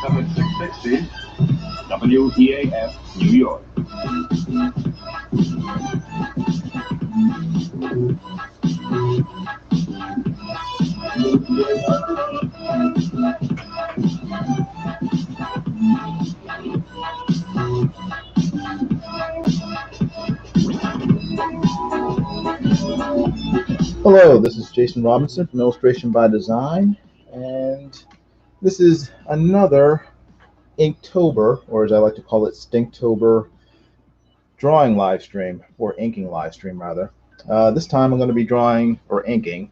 7660 WTAF, New York. Hello, this is Jason Robinson from Illustration by Design, and this is another Inktober, or as I like to call it, Stinktober drawing live stream, or inking live stream rather. This time I'm going to be drawing, or inking,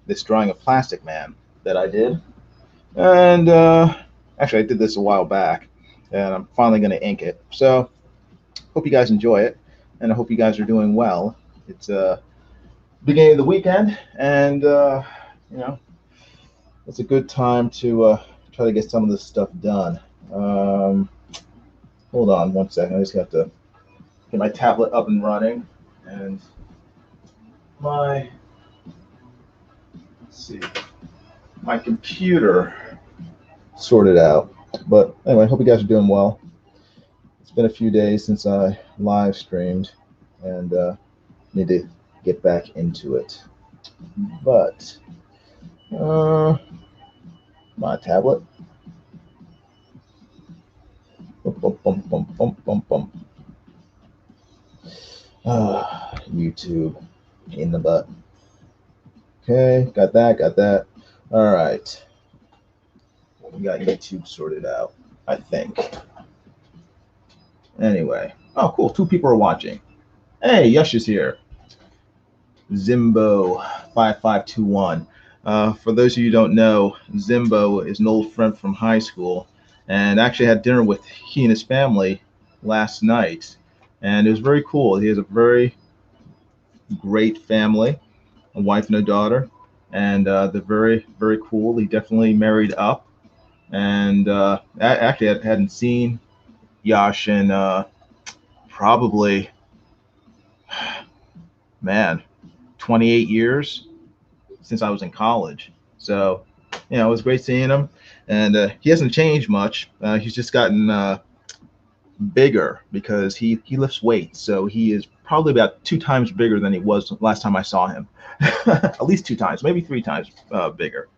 this drawing of Plastic Man that I did. And actually, I did this a while back, and I'm finally going to ink it. So, hope you guys enjoy it, and I hope you guys are doing well. It's beginning of the weekend, and you know, it's a good time to try to get some of this stuff done. Um, Hold on one second. I just have to get my tablet up and running, and my let's see, my computer sorted out. But anyway, hope you guys are doing well. It's been a few days since I live streamed, and need to get back into it. But my tablet. Bum, bum, bum, bum, bum, bum, bum. YouTube in the butt. Okay, got that, got that. All right. We got YouTube sorted out, I think. Anyway. Oh, cool. 2 people are watching. Hey, Yush is here. Zimbo5521. For those of you who don't know, Zimbo is an old friend from high school, and actually had dinner with he and his family last night, and it was very cool. He has a very great family, a wife and a daughter, and they're very, very cool. He definitely married up, and actually I hadn't seen Yash in probably, man, 28 years since I was in college. So, it was great seeing him, and he hasn't changed much. He's just gotten bigger because he lifts weights. So he is probably about 2 times bigger than he was last time I saw him. At least 2 times, maybe 3 times bigger.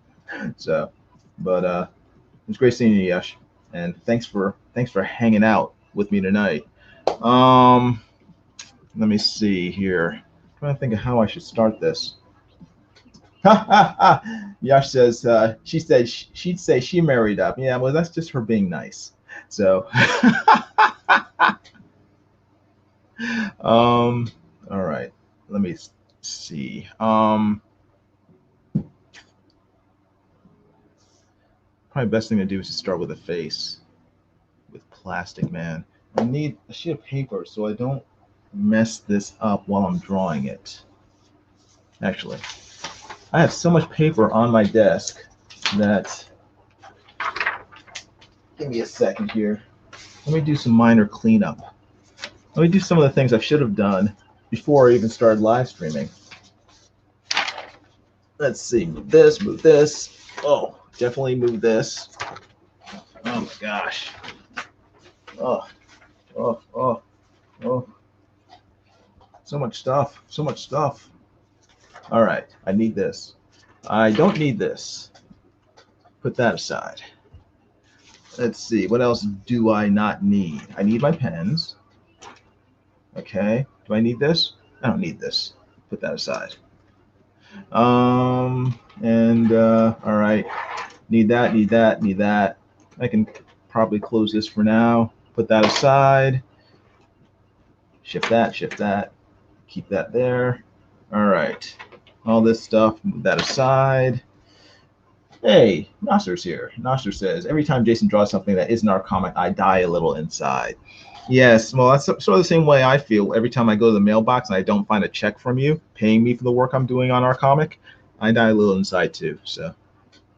So, but it was great seeing you, Yash, and thanks for hanging out with me tonight. Let me see here. I'm trying to think of how I should start this. Yash says she'd say she married up. Yeah, well, that's just her being nice. So, all right. Let me see. Probably best thing to do is to start with a face with Plastic Man. I need a sheet of paper so I don't mess this up while I'm drawing it. Actually, I have so much paper on my desk that, give me a second here. Let me do some minor cleanup. Let me do some of the things I should have done before I even started live streaming. Let's see, move this. Oh, definitely move this. Oh my gosh. Oh, oh, oh, oh. So much stuff, so much stuff. All right, I need this. I don't need this. Put that aside. Let's see, what else do I not need? I need my pens. Okay, do I need this? I don't need this. Put that aside. And all right, need that, need that, need that. I can probably close this for now. Put that aside. Shift that, keep that there. All right, all this stuff, move that aside. Hey, Nasser's here. Nasser says, every time Jason draws something that isn't our comic, I die a little inside. Yes, well, that's sort of the same way I feel every time I go to the mailbox and I don't find a check from you paying me for the work I'm doing on our comic. I die a little inside too. So,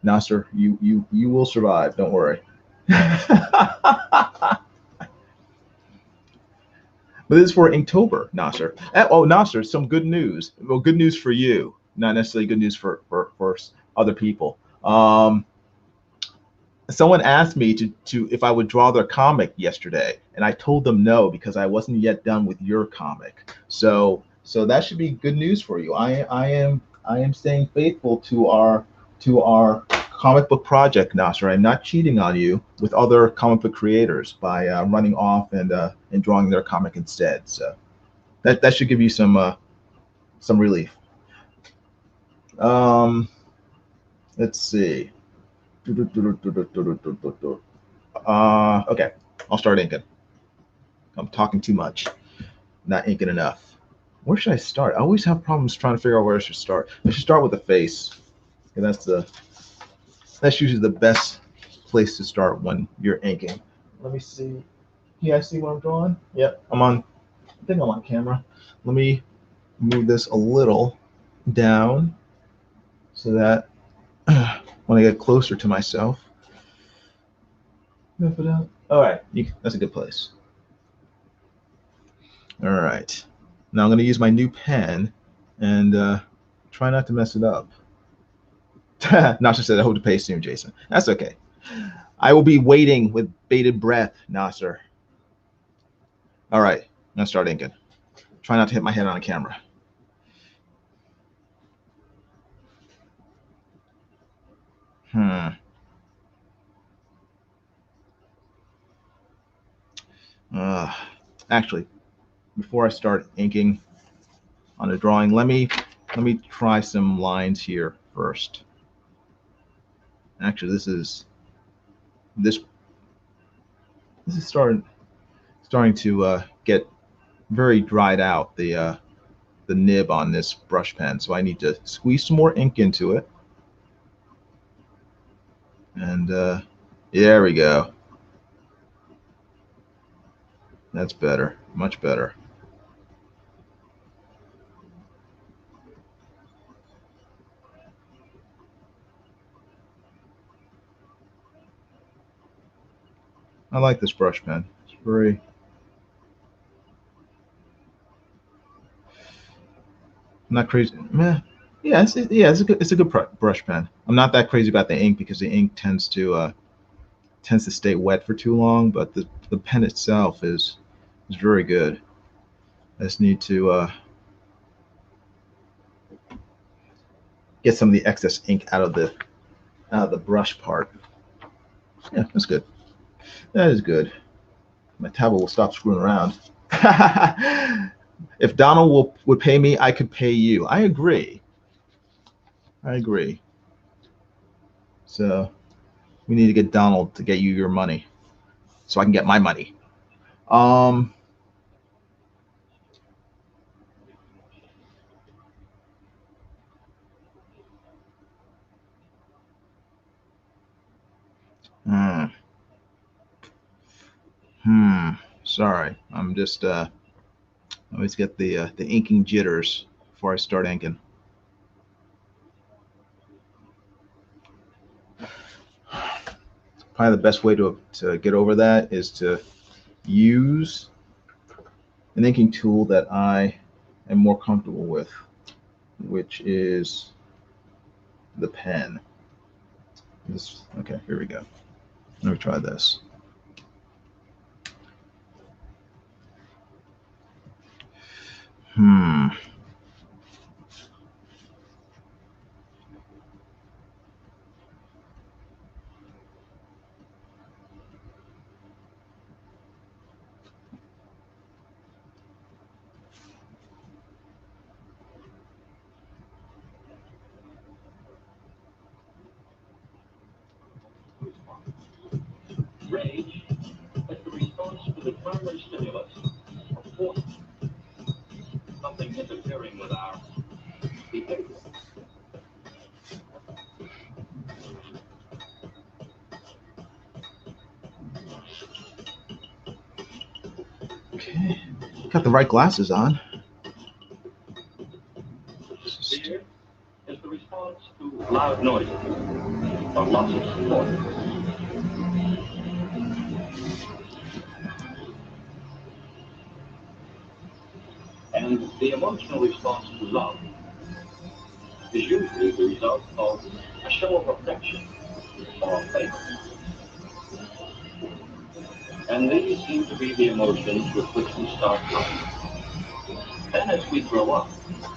Nasser, you will survive. Don't worry. But this is for Inktober, Nasser. Oh, Nasser, some good news. Well, good news for you, not necessarily good news for other people. someone asked me to if I would draw their comic yesterday, and I told them no because I wasn't yet done with your comic. So that should be good news for you. I am staying faithful to our comic book project, Nasser. I'm not cheating on you with other comic book creators by running off and drawing their comic instead. So that should give you some relief. Let's see. Okay, I'll start inking. I'm talking too much, not inking enough. Where should I start? I always have problems trying to figure out where I should start. I should start with the face. And that's usually the best place to start when you're inking. Let me see. You guys see what I'm drawing? Yep, I think I'm on camera. Let me move this a little down so that when I get closer to myself. All right, that's a good place. All right. Now I'm going to use my new pen and try not to mess it up. Nasser said, I hope to pay soon, Jason. That's okay. I will be waiting with bated breath, Nasser. All right, I'm going to start inking. Try not to hit my head on the camera. Actually, before I start inking on the drawing, let me try some lines here first. Actually, this is starting to get very dried out, the nib on this brush pen, so I need to squeeze some more ink into it. And there we go. That's better, much better. I like this brush pen. It's very not crazy. Meh. Yeah, it's a good brush pen. I'm not that crazy about the ink because the ink tends to stay wet for too long, but the pen itself is very good. I just need to get some of the excess ink out of the brush part. Yeah, that's good. That is good. My tablet will stop screwing around. If Donald would pay me, I could pay you. I agree. So we need to get Donald to get you your money so I can get my money. Hmm. Sorry. I'm just I always get the inking jitters before I start inking. Probably the best way to get over that is to use an inking tool that I am more comfortable with, which is the pen. Okay, here we go. Let me try this. Rage is the response to the primary stimulus of force, something interfering with our behavior. Okay, got the right glasses on. Fear is the response to loud noises or loss of support. And the emotional response to love is usually the result of a show of affection or favor. And these seem to be the emotions with which we start life. Then as we grow up,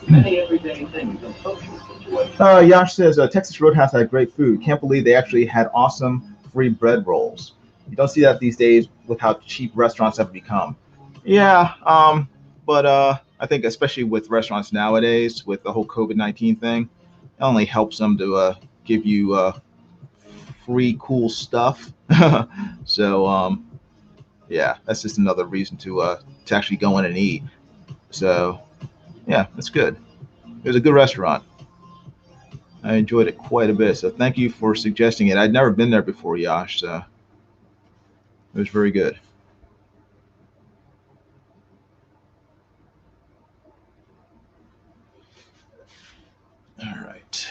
many everyday things and social situations. Yash says, Texas Roadhouse had great food. Can't believe they actually had awesome free bread rolls. You don't see that these days with how cheap restaurants have become. Yeah, but I think especially with restaurants nowadays, with the whole COVID-19 thing, it only helps them to give you free cool stuff. So yeah, that's just another reason to actually go in and eat. So yeah, that's good. It was a good restaurant. I enjoyed it quite a bit. So thank you for suggesting it. I'd never been there before, Yash. So it was very good. All right.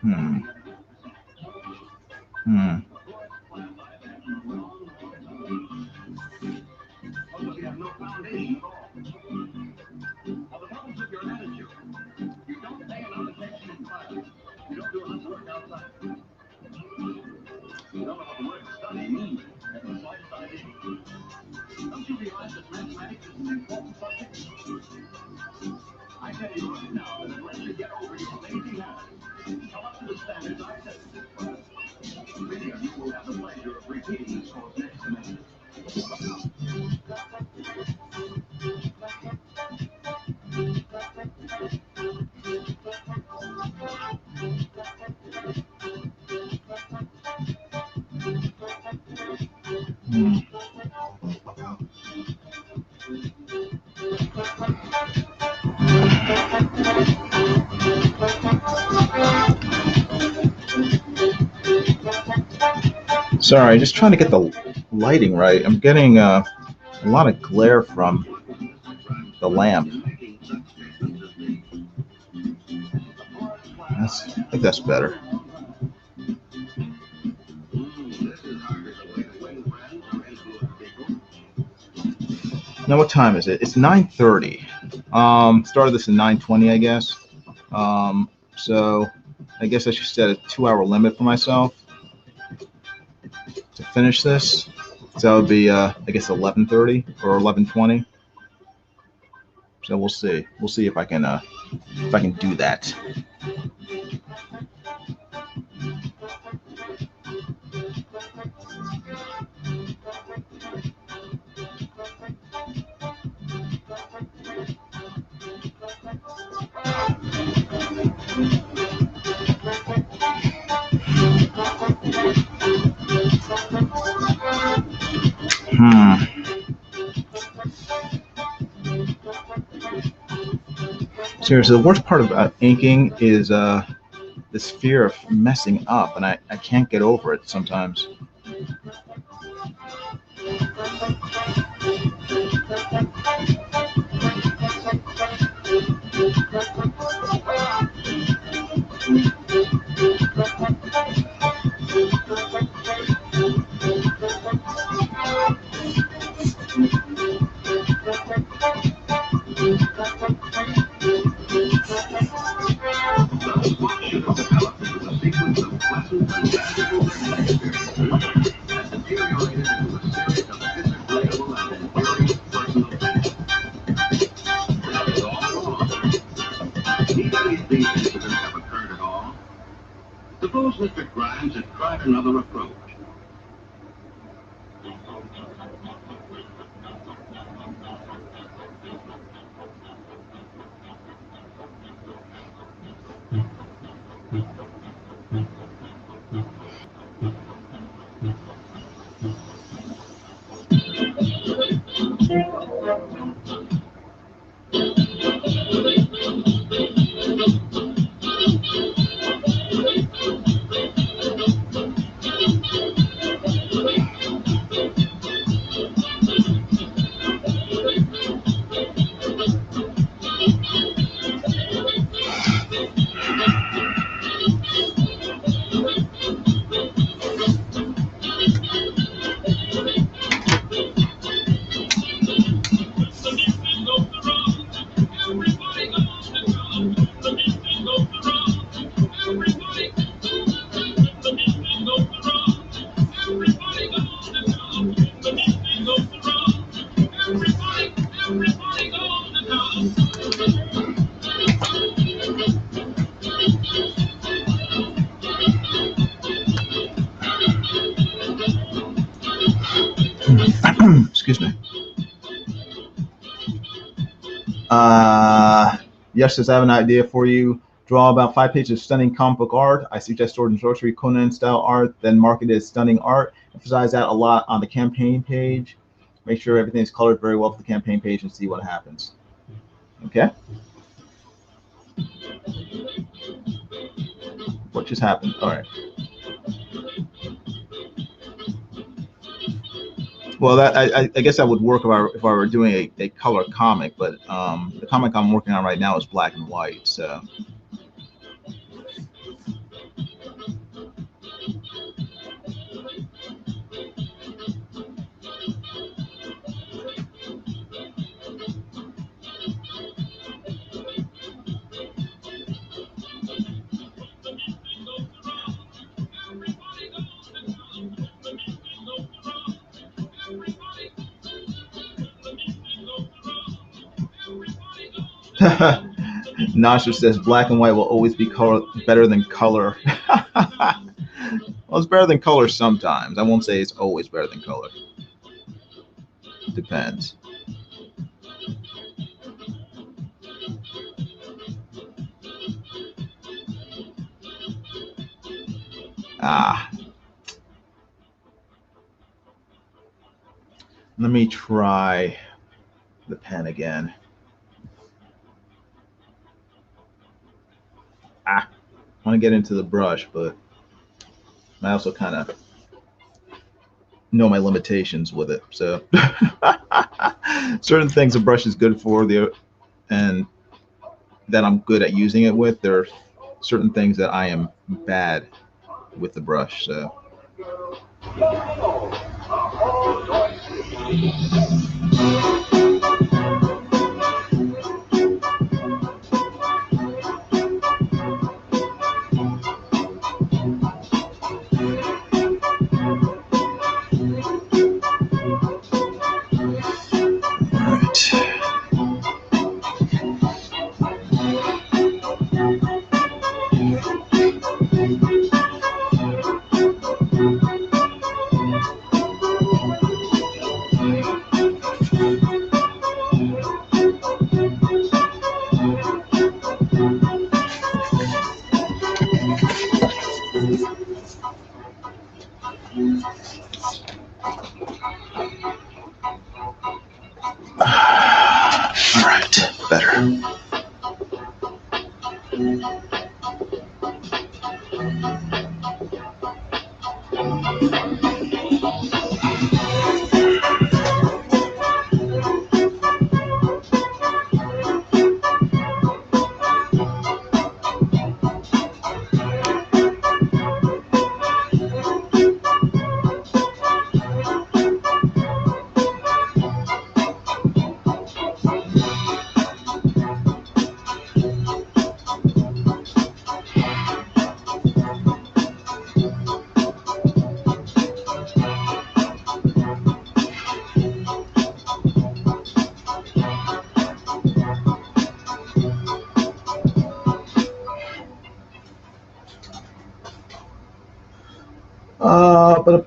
Hmm. Hmm. Hmm. Sorry, just trying to get the lighting right. I'm getting a lot of glare from the lamp. I think that's better. Now, what time is it? It's 9:30. Started this at 9:20, I guess. So I guess I should set a 2-hour limit for myself to finish this. So that would be, I guess, 11:30 or 11:20. So we'll see. We'll see if I can do that. Hmm. Seriously, the worst part about inking is this fear of messing up, and I can't get over it sometimes. Suppose Mr. Grimes had tried another approach. Yes, I have an idea for you. Draw about 5 pages of stunning comic book art. I suggest Sword and Sorcery Conan style art, then market it as stunning art. Emphasize that a lot on the campaign page. Make sure everything is colored very well for the campaign page and see what happens. Okay? What just happened? All right. Well, that I guess that would work if I were doing a color comic, but the comic I'm working on right now is black and white, so. Nasha says black and white will always be better than color. Well, it's better than color sometimes. I won't say it's always better than color. Depends. Let me try the pen again. I want to get into the brush, but I also kind of know my limitations with it. So certain things a brush is good for, and that I'm good at using it with. There are certain things that I am bad with the brush. So. All right, better. But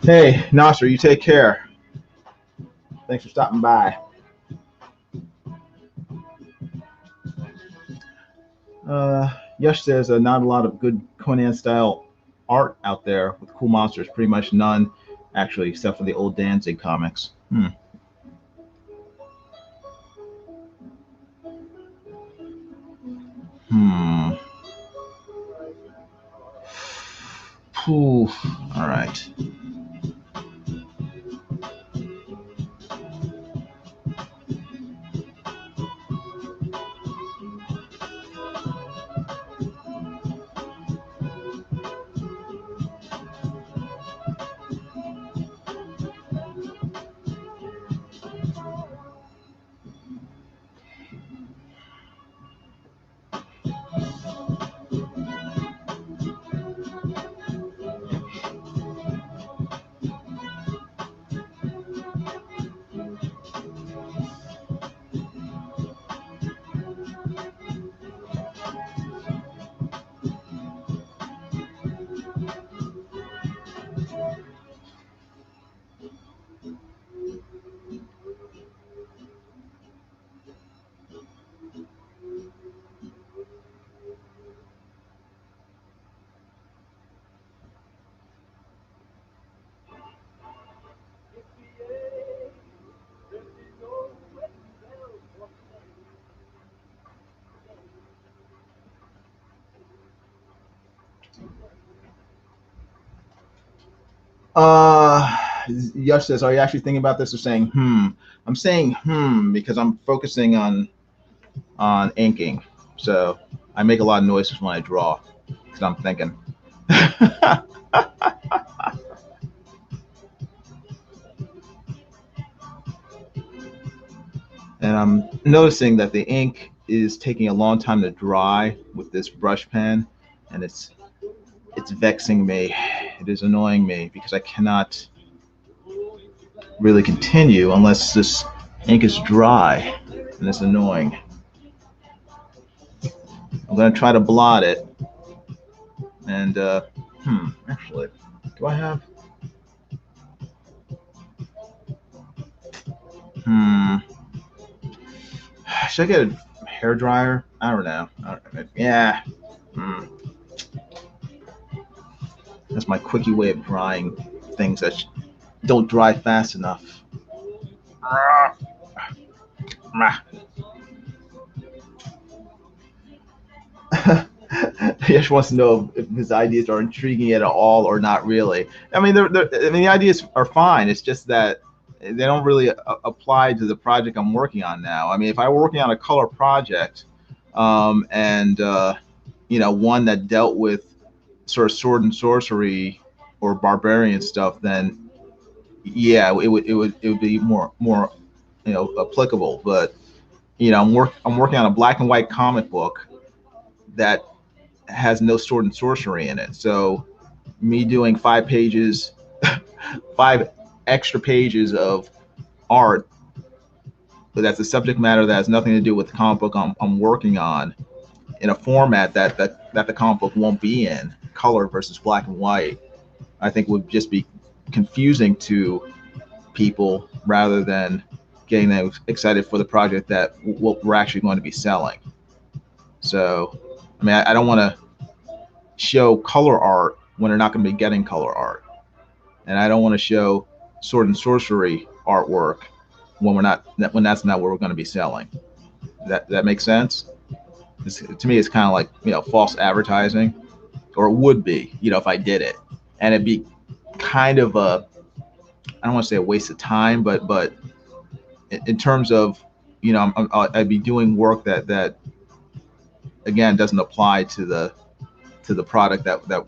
Hey, Nasser, you take care. Thanks for stopping by. Yash says not a lot of good Conan style art out there with cool monsters. Pretty much none, actually, except for the old Danzig comics. Hmm. Phew. All right. Uh, Yash says, "Are you actually thinking about this or saying hmm?" I'm saying hmm because I'm focusing on inking. So I make a lot of noises when I draw because I'm thinking. And I'm noticing that the ink is taking a long time to dry with this brush pen, and it's vexing me. It is annoying me because I cannot really continue unless this ink is dry, and it's annoying. I'm gonna try to blot it, and actually, do I have? Hmm, should I get a hair dryer? I don't know. Yeah, hmm. That's my quickie way of drying things that don't dry fast enough. He just wants to know if his ideas are intriguing at all or not really. I mean, the ideas are fine. It's just that they don't really apply to the project I'm working on now. I mean, if I were working on a color project, and one that dealt with sort of sword and sorcery or barbarian stuff, then yeah, it would be more applicable. But I'm working on a black and white comic book that has no sword and sorcery in it. So me doing 5 pages, 5 extra pages of art, but that's a subject matter that has nothing to do with the comic book I'm working on in a format that the comic book won't be in, color versus black and white, I think would just be confusing to people rather than getting them excited for the project that we're actually going to be selling. So, I mean, I don't want to show color art when they're not going to be getting color art, and I don't want to show sword and sorcery artwork when that's not what we're going to be selling. That makes sense. To me, it's kind of like false advertising, or it would be if I did it, and it'd be kind of a I don't want to say a waste of time, but in terms of I'd be doing work that again doesn't apply to the product that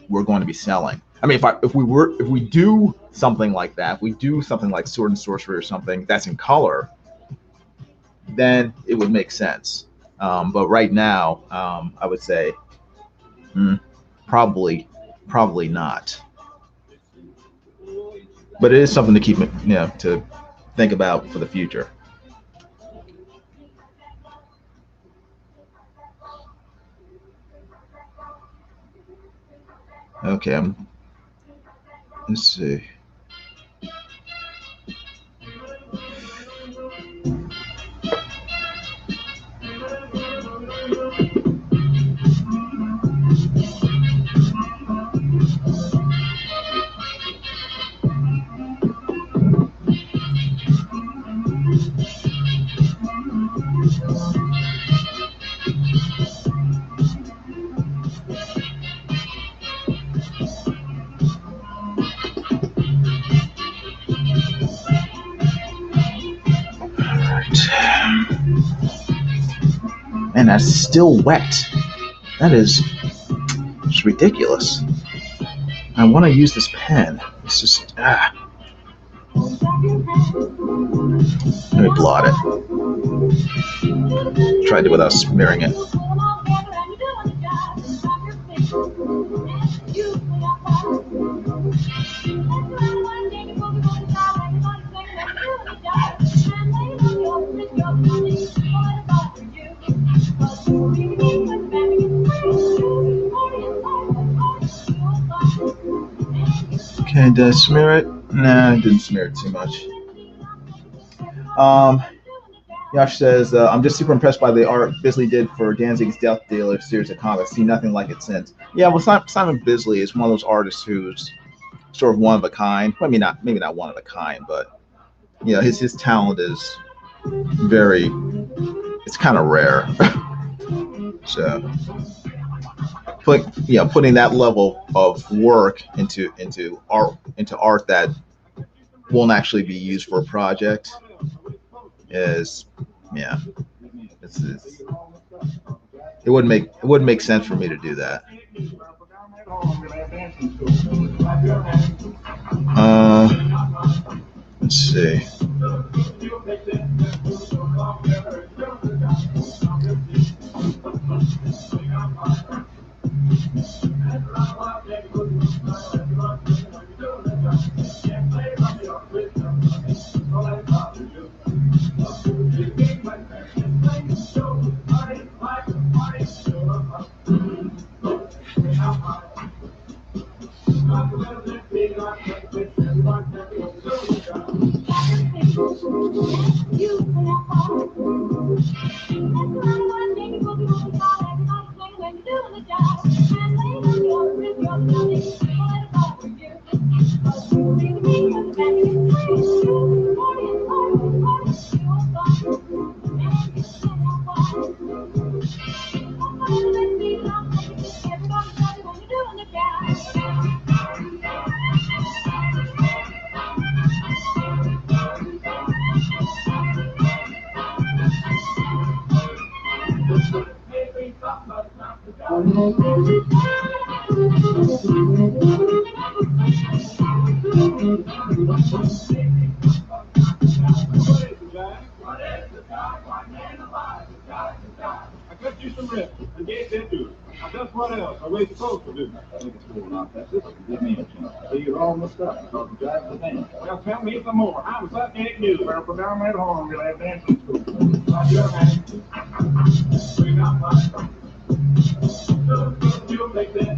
we're going to be selling. I mean, if we do something like that, if we do something like sword and sorcery or something that's in color, then it would make sense. But right now, I would say mm, probably not. But it is something to keep to think about for the future. Okay, Let's see. And that's still wet. That is just ridiculous. I want to use this pen. It's just Let me blot it. Try to do it without smearing it. Okay, did I smear it? Nah, I didn't smear it too much. Yash says, I'm just super impressed by the art Bisley did for Danzig's Death Dealer series of comics. Seen nothing like it since. Yeah, well, Simon Bisley is one of those artists who's sort of one of a kind. Well, maybe not one of a kind, but his talent is very. It's kind of rare. So, putting that level of work into art that won't actually be used for a project is, it wouldn't make sense for me to do that. Let's see. Well, tell me some more. How was that can't do? Well, from down that home, we'll have dancing school. You'll take that.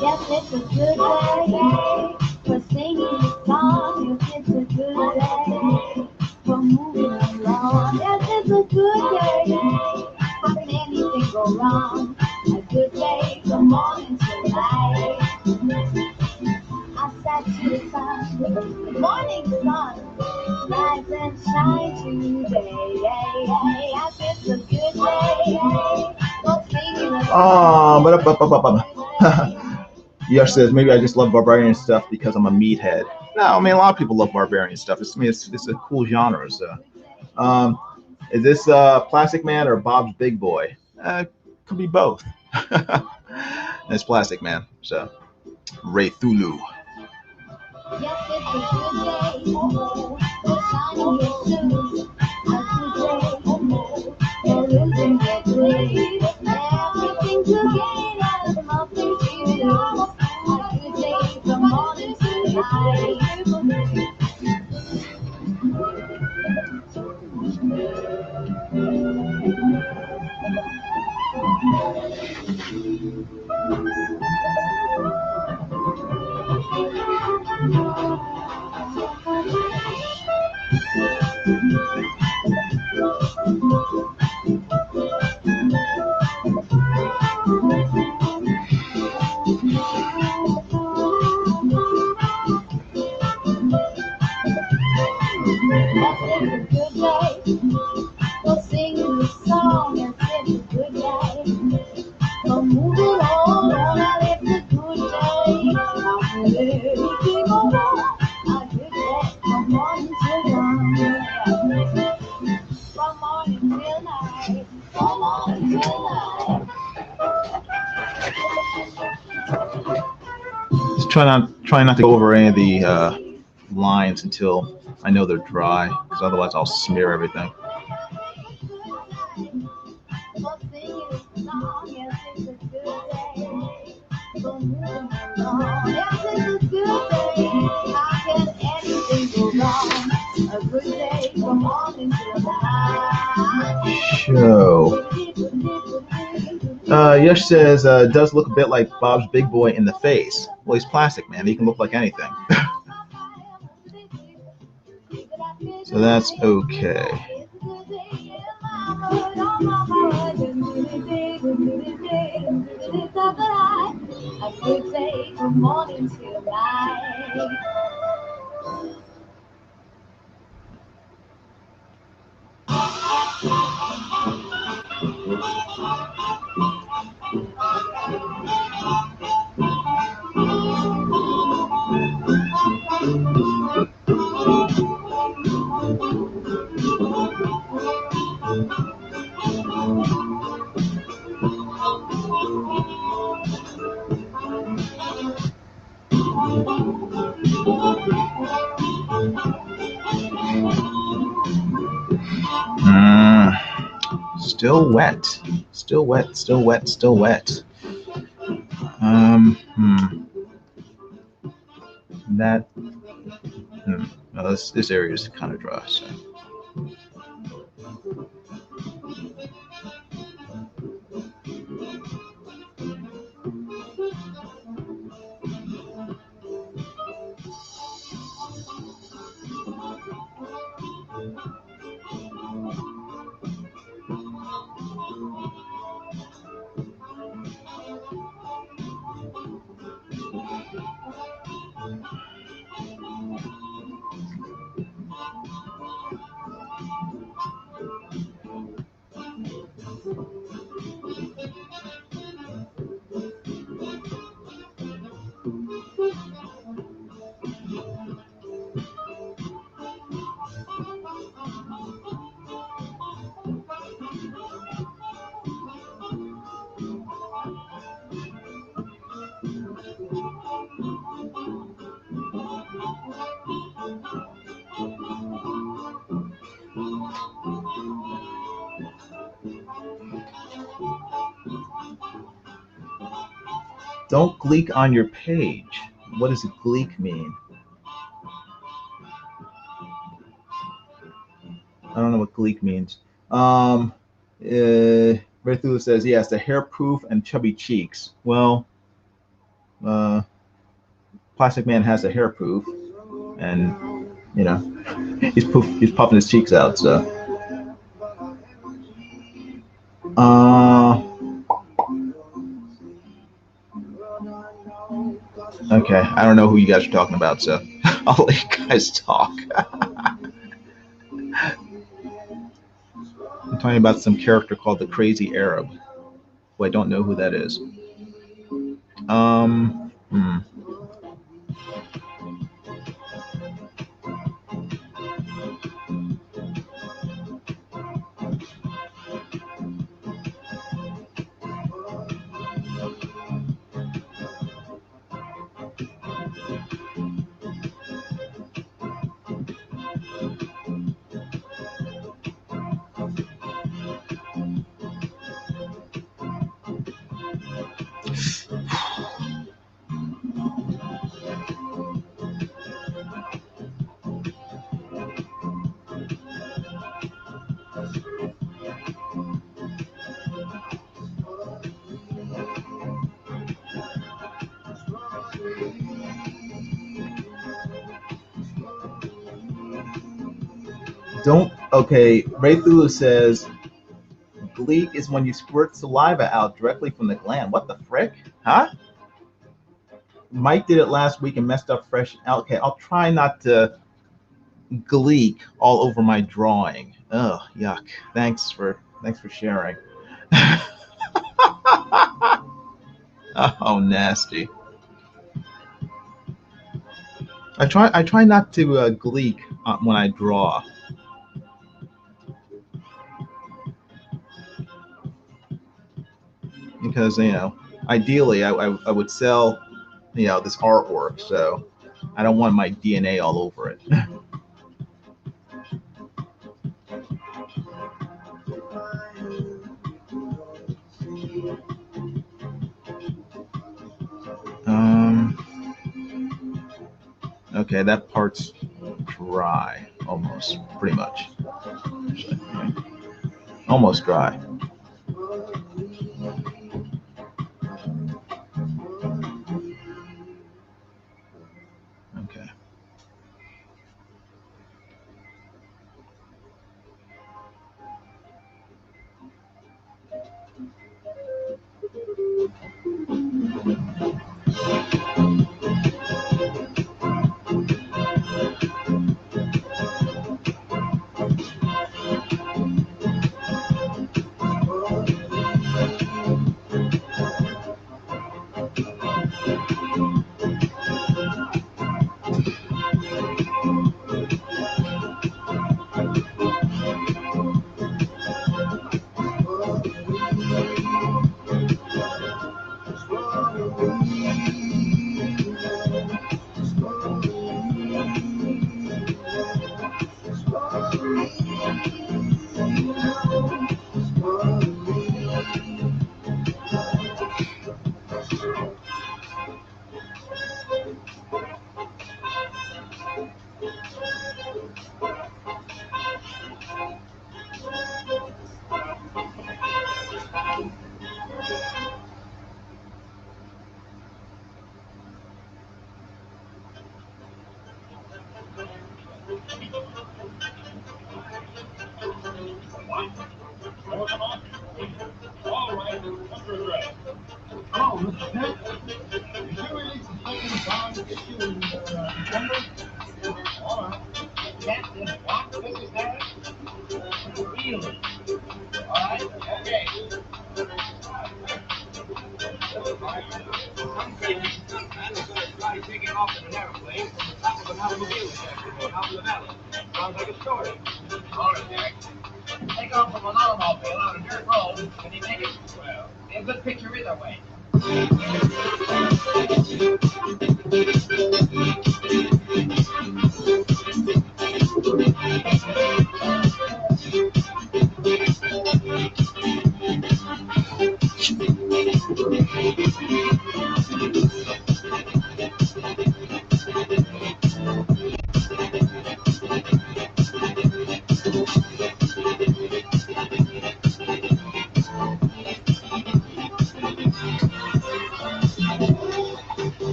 Yes, it's a good day for singing a song. Yes, it's a good day for moving along. Yes, it's a good day. How can anything go wrong? A good day from morning till night. I sat to the sun. Good morning, sun. Rise and shine today. Yes, it's a good day for singing a song. Yash says, maybe I just love barbarian stuff because I'm a meathead. No, I mean, a lot of people love barbarian stuff. It's a cool genre. So, Um, is this Plastic Man or Bob's Big Boy? Could be both. It's Plastic Man. So Ray Thulu. Yes, it's a good day. For shining your shoes. A good day. For losing your grave. Everything together, nothing to lose. A good day from morning to night. Yes, it's a good day. For singing this song. Yes, it's a good day. For moving on, and it's a good day. I'm ready to go on. A good day from morning till night. From morning till night. From morning till night. Just try not to go over any of the lines until I know they're dry, because otherwise I'll smear everything. Show. Yash says, does look a bit like Bob's Big Boy in the face. Well, he's Plastic Man. He can look like anything. So that's okay. A good day from morning till night. Still wet. Still wet. Still wet. Still wet. That. No, this area is kind of dry. So. Don't gleek on your page. What does gleek mean? I don't know what gleek means. Berthula says, yes, the hair proof and chubby cheeks. Well, Plastic Man has a hair proof, and you know, he's puffing his cheeks out. So, okay, I don't know who you guys are talking about, so I'll let you guys talk. I'm talking about some character called the Crazy Arab, who I don't know who that is. Don't. Okay, Ray Thulu says gleek is when you squirt saliva out directly from the gland. What the frick? Huh? Mike did it last week and messed up fresh. Okay, I'll try not to gleek all over my drawing. Oh, yuck. Thanks for sharing. Oh, nasty. I try not to gleek when I draw. Because, ideally I would sell, this artwork, so I don't want my DNA all over it. Okay, that part's dry, almost, pretty much. Almost dry. Okay.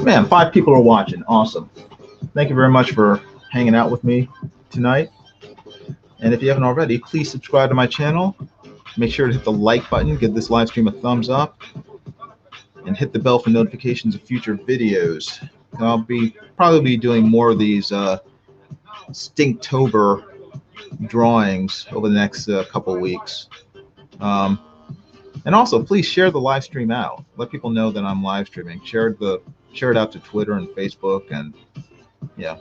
Man, 5 people are watching. Awesome. Thank you very much for hanging out with me tonight. And if you haven't already, please subscribe to my channel. Make sure to hit the like button, give this live stream a thumbs up, and hit the bell for notifications of future videos. I'll probably be doing more of these Stinktober drawings over the next couple of weeks. And also, please share the live stream out. Let people know that I'm live streaming. Share it out to Twitter and Facebook, and yeah,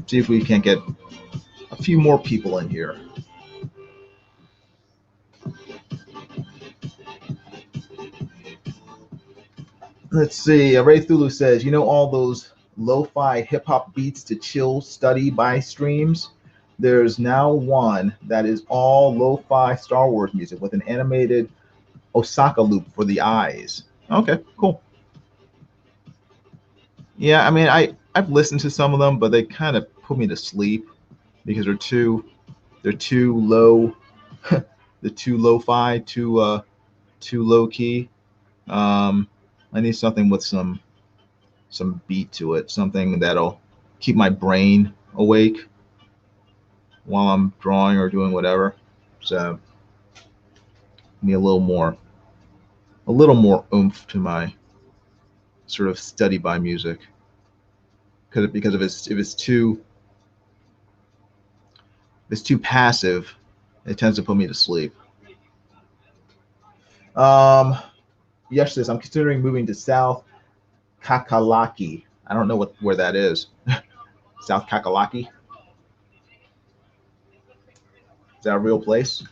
see if we can't get a few more people in here. Let's see. Ray Thulu says, all those lo-fi hip-hop beats to chill study by streams? There's now one that is all lo-fi Star Wars music with an animated Osaka loop for the eyes. Okay, cool. Yeah, I mean, I've listened to some of them, but they kind of put me to sleep because they're too low, they're too lo-fi, too low key. I need something with some beat to it, something that'll keep my brain awake while I'm drawing or doing whatever. So need a little more oomph to my sort of study by music. Because if it's too passive, it tends to put me to sleep. Yes, says I'm considering moving to South Kakalaki. I don't know where that is. South Kakalaki. Is that a real place?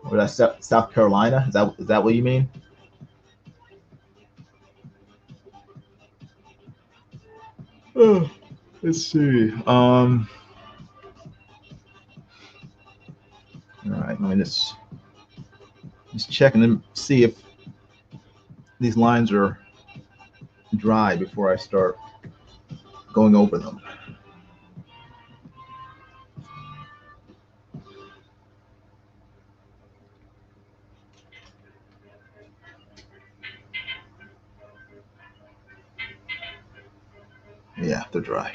Or that's South Carolina? Is that what you mean? Oh, let's see. All right, let me just check and then see if these lines are dry before I start going over them. Yeah, they're dry.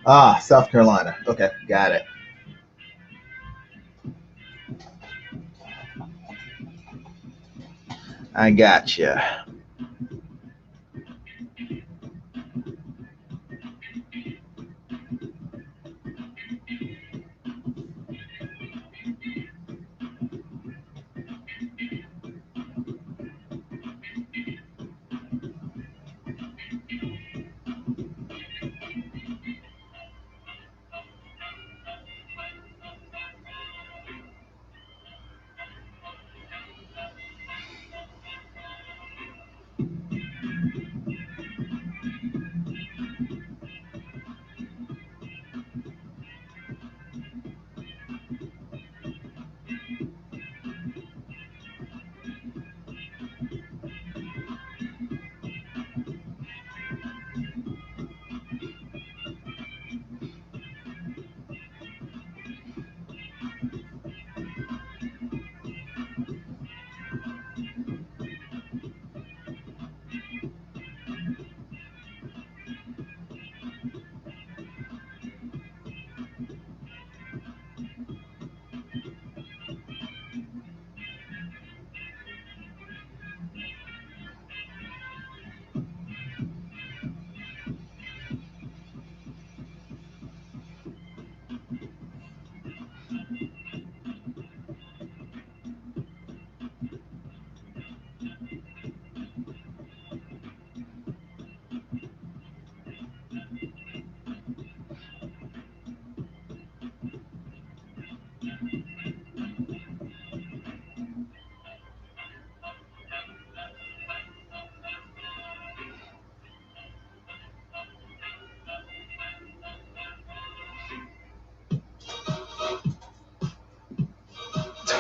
Ah, South Carolina. Okay, got it. I gotcha.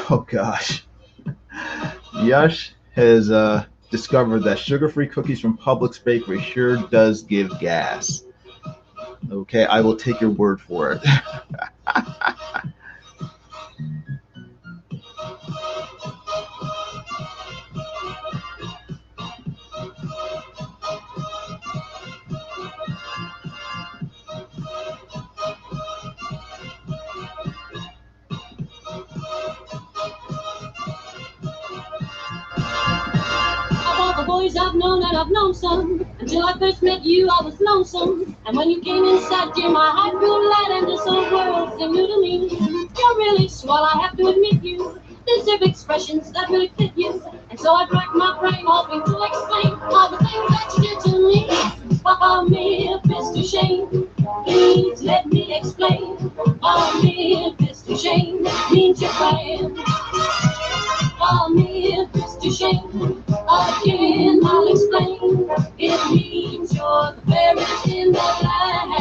Oh gosh. Yash has discovered that sugar-free cookies from Publix Bakery sure does give gas. Okay, I will take your word for it. boys I've known some. Until I first met you, I was lonesome. And when you came inside, dear, my heart grew light and this whole world seemed new to me. You're really swell, I have to admit you deserve expressions that really fit you. And so I dragged my brain hoping to explain all the things that you did to me. For me, if it's too shame, please let me explain. For me, if it's too shame, means you're crying. For me, if it's too shame, again I'll explain. It means you're the fairest in the land.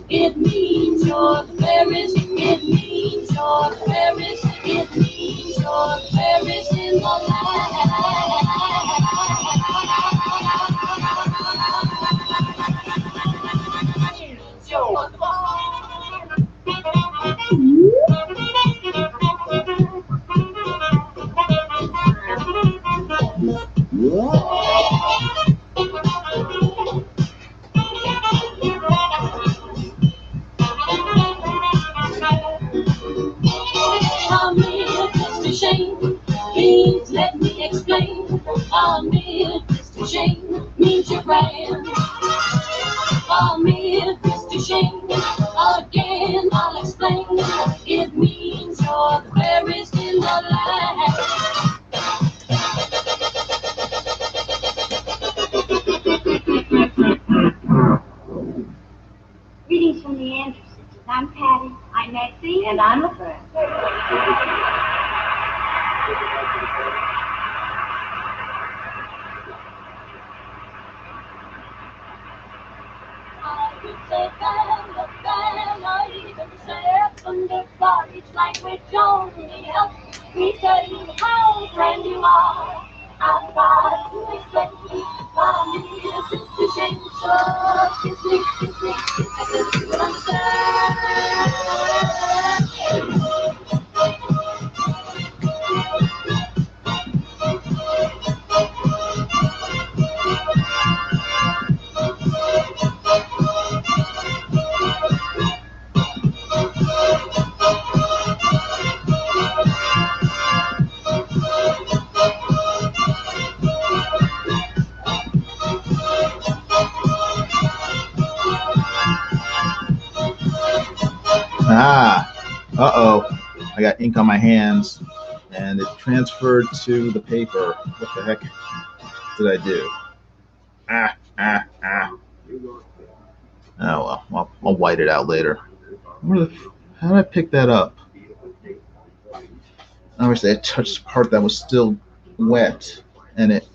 It means you're the fairest. It means you're the fairest. It means you're the fairest in the land. For me, if it's too shame, please let me explain. For me, if it's too shame, means you're crying. For me, if it's too shame, again I'll explain. It means you're the fairest in the land. Greetings from the Andersons. I'm Patty. I'm Maxine. And I'm Laverne. I could say Bella, Bella, even say Thunderbar. It's like we're Johnny help me tell you how friend you are. I've got to explain. For me, it's too shame, so kiss me, kiss me, kiss me, kiss me, understand. Uh-oh. I got ink on my hands, and it transferred to the paper. What the heck did I do? Oh, well, I'll white it out later. How did I pick that up? Obviously, I touched the part that was still wet, and it...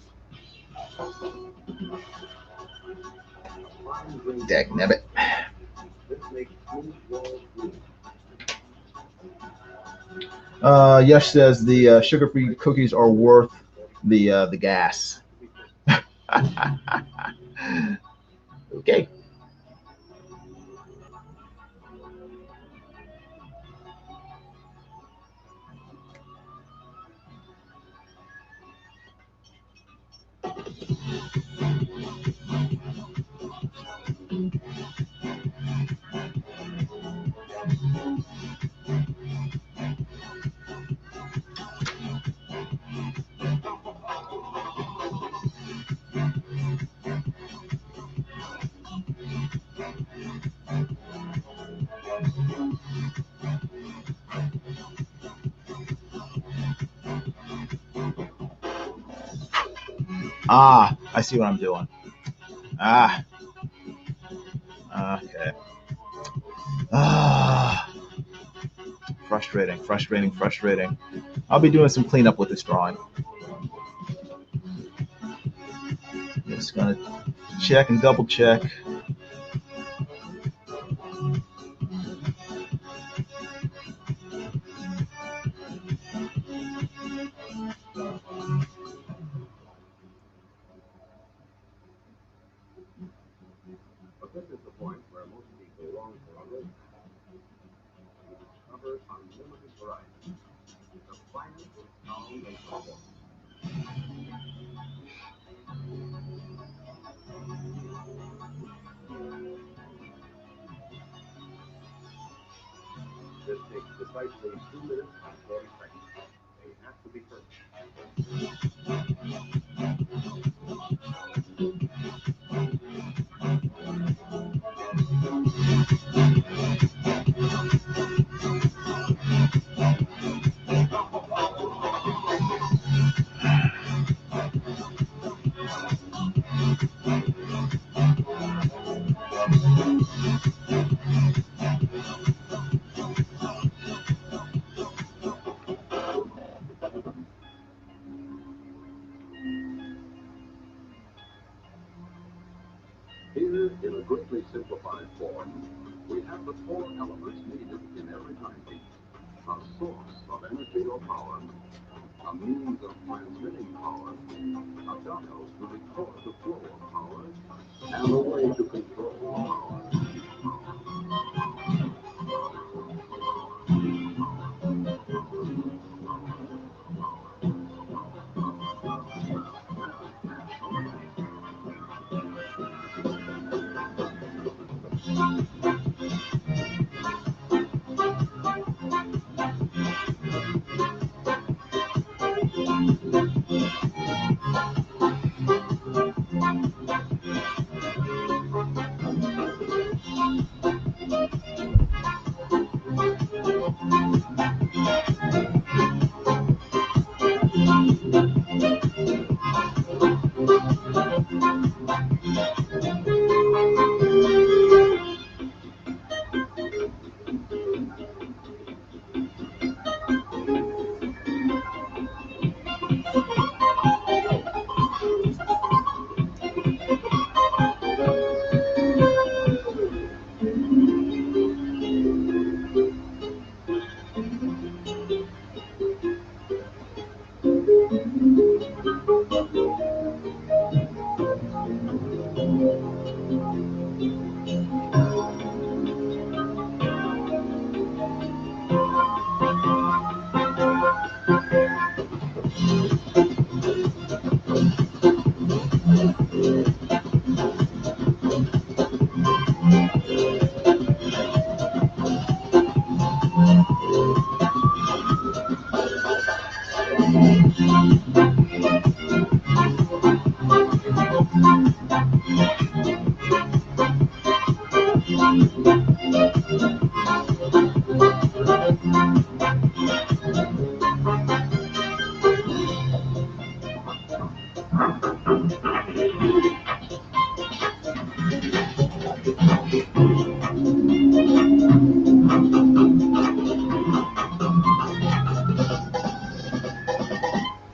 Dagnabbit. Yesh says the sugar-free cookies are worth the gas. Okay. I see what I'm doing. Okay. Frustrating. I'll be doing some cleanup with this drawing. Just gonna check and double check. But this is the point where most people long for a race. You discover unlimited variety. The finest sound and performance. This takes precisely 2 minutes and 40 seconds. It has to be perfect. Here, in a greatly simplified form, we have the four elements needed in every timepiece: a source of energy or power, a means of transmitting power, a dial to record the flow of power, and a way to control power.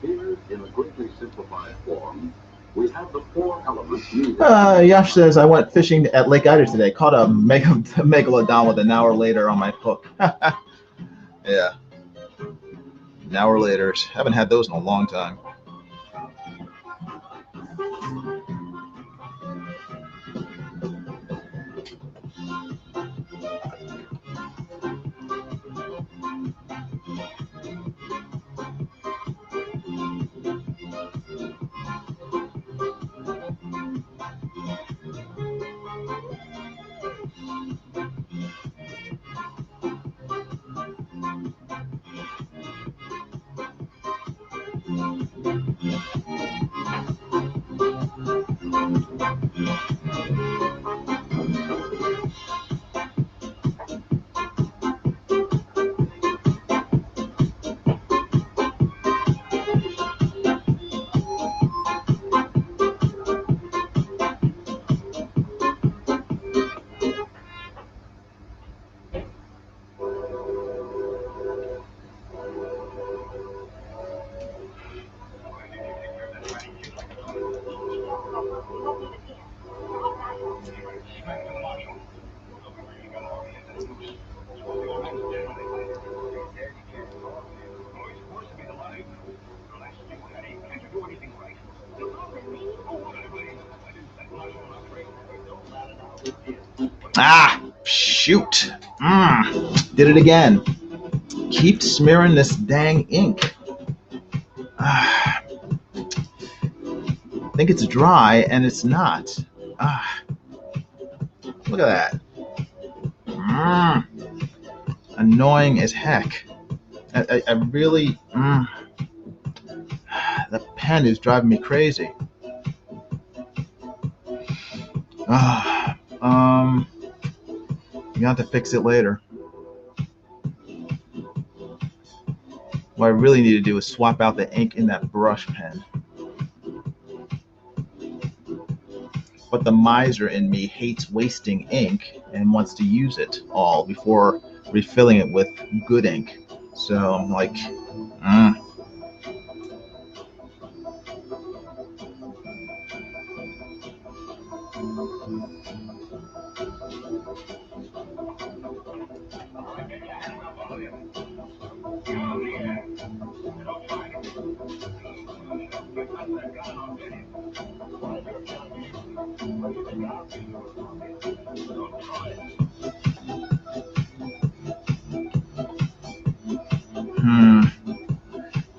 Here, in a greatly simplified form, we have the four elements needed. Yash says, I went fishing at Lake Ida today. Caught a megalodon with an hour later on my hook. Yeah. An hour later. Haven't had those in a long time. Ah, shoot. Did it again. Keep smearing this dang ink. I think it's dry, and it's not. Look at that. Annoying as heck. I really... pen is driving me crazy. You have to fix it later. What I really need to do is swap out the ink in that brush pen. But the miser in me hates wasting ink and wants to use it all before refilling it with good ink. So I'm like,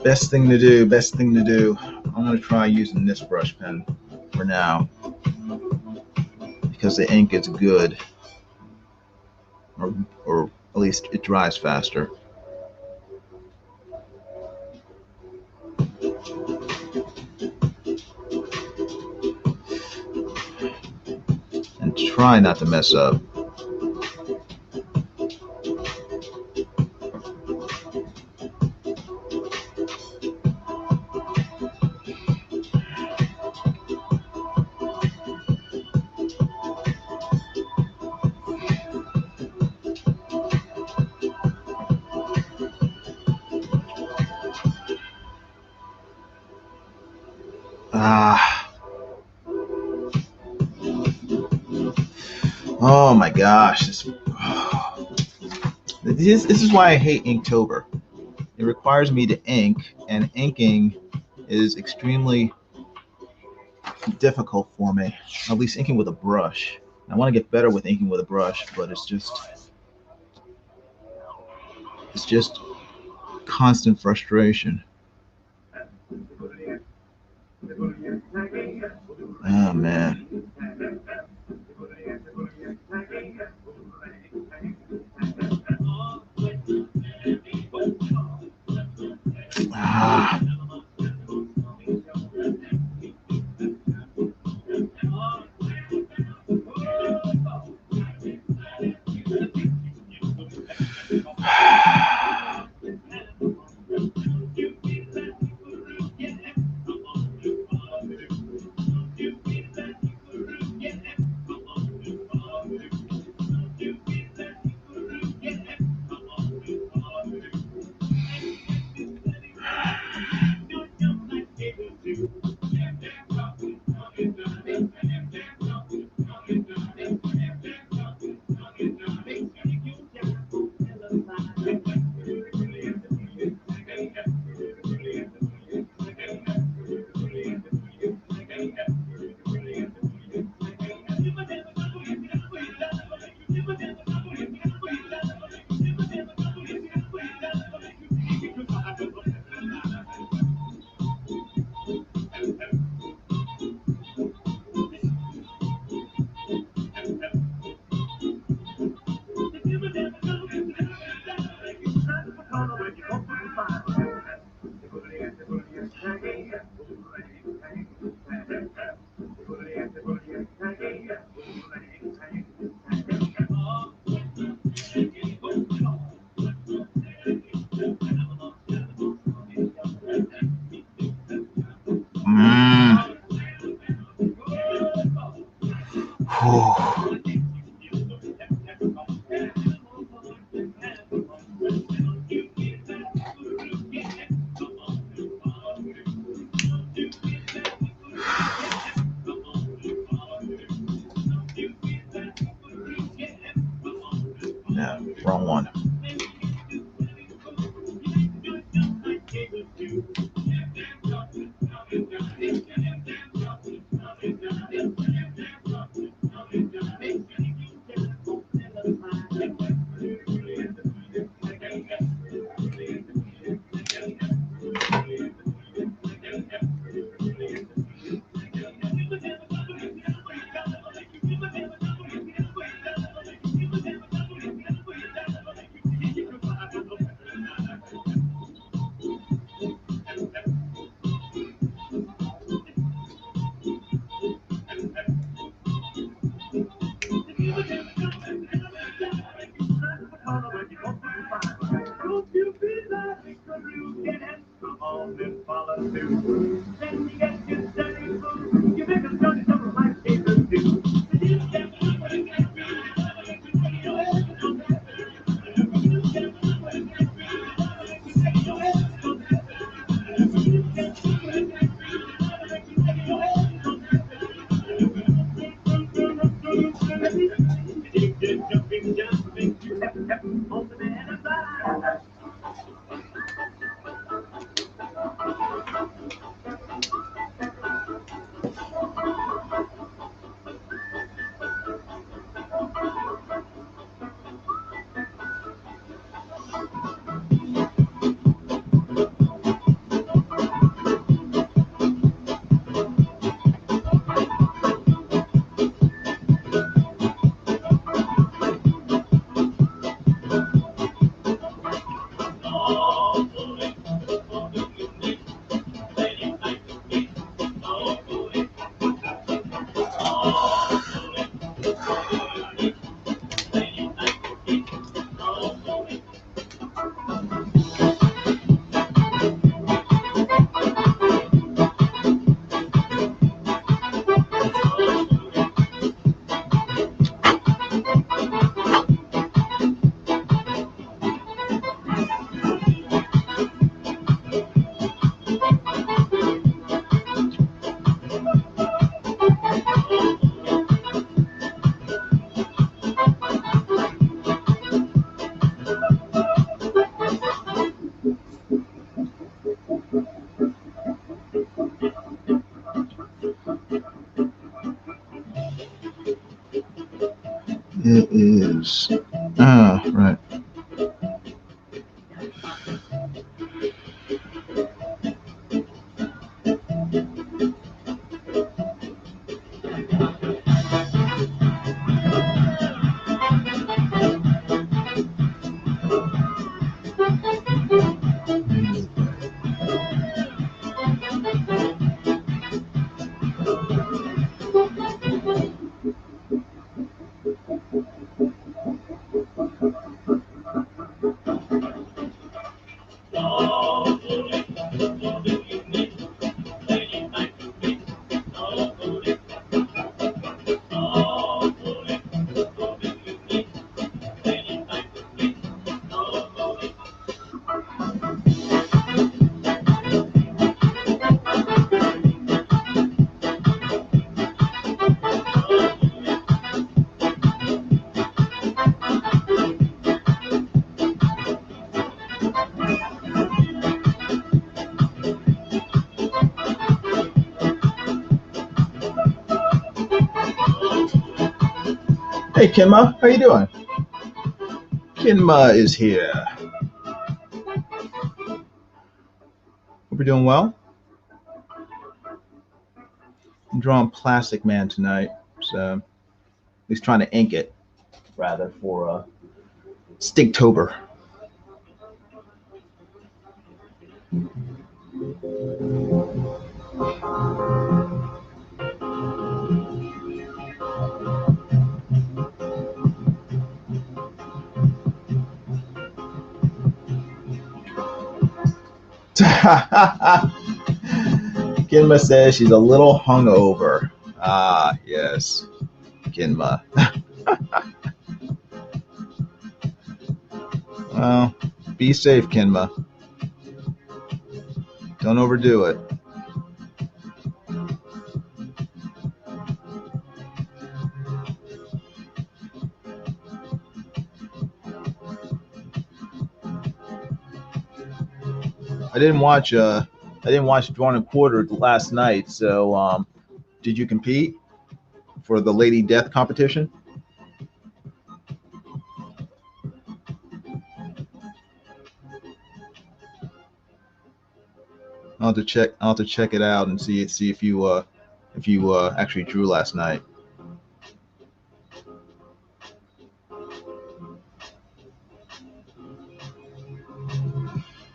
Best thing to do. I'm going to try using this brush pen for now because the ink is good, or at least it dries faster. And try not to mess up. Oh my gosh. This is why I hate Inktober. It requires me to ink, and inking is extremely difficult for me. At least inking with a brush. I want to get better with inking with a brush, but it's just constant frustration. Oh man. No, wrong one. Come on and follow suit. Then you get your dirty food. You make a dirty number like Jesus do. Jumping, jumping, step, step, on the man side. It is. Right. Hey, Kinma, how you doing? Kinma is here. Hope you're doing well. I'm drawing Plastic Man tonight, so at least trying to ink it, rather, for Stinktober. Kinma says she's a little hungover. Ah, yes, Kinma. Well, be safe, Kinma. Don't overdo it. I didn't watch Drawn and Quartered last night. So, did you compete for the Lady Death competition? I'll have to check it out and see if you actually drew last night.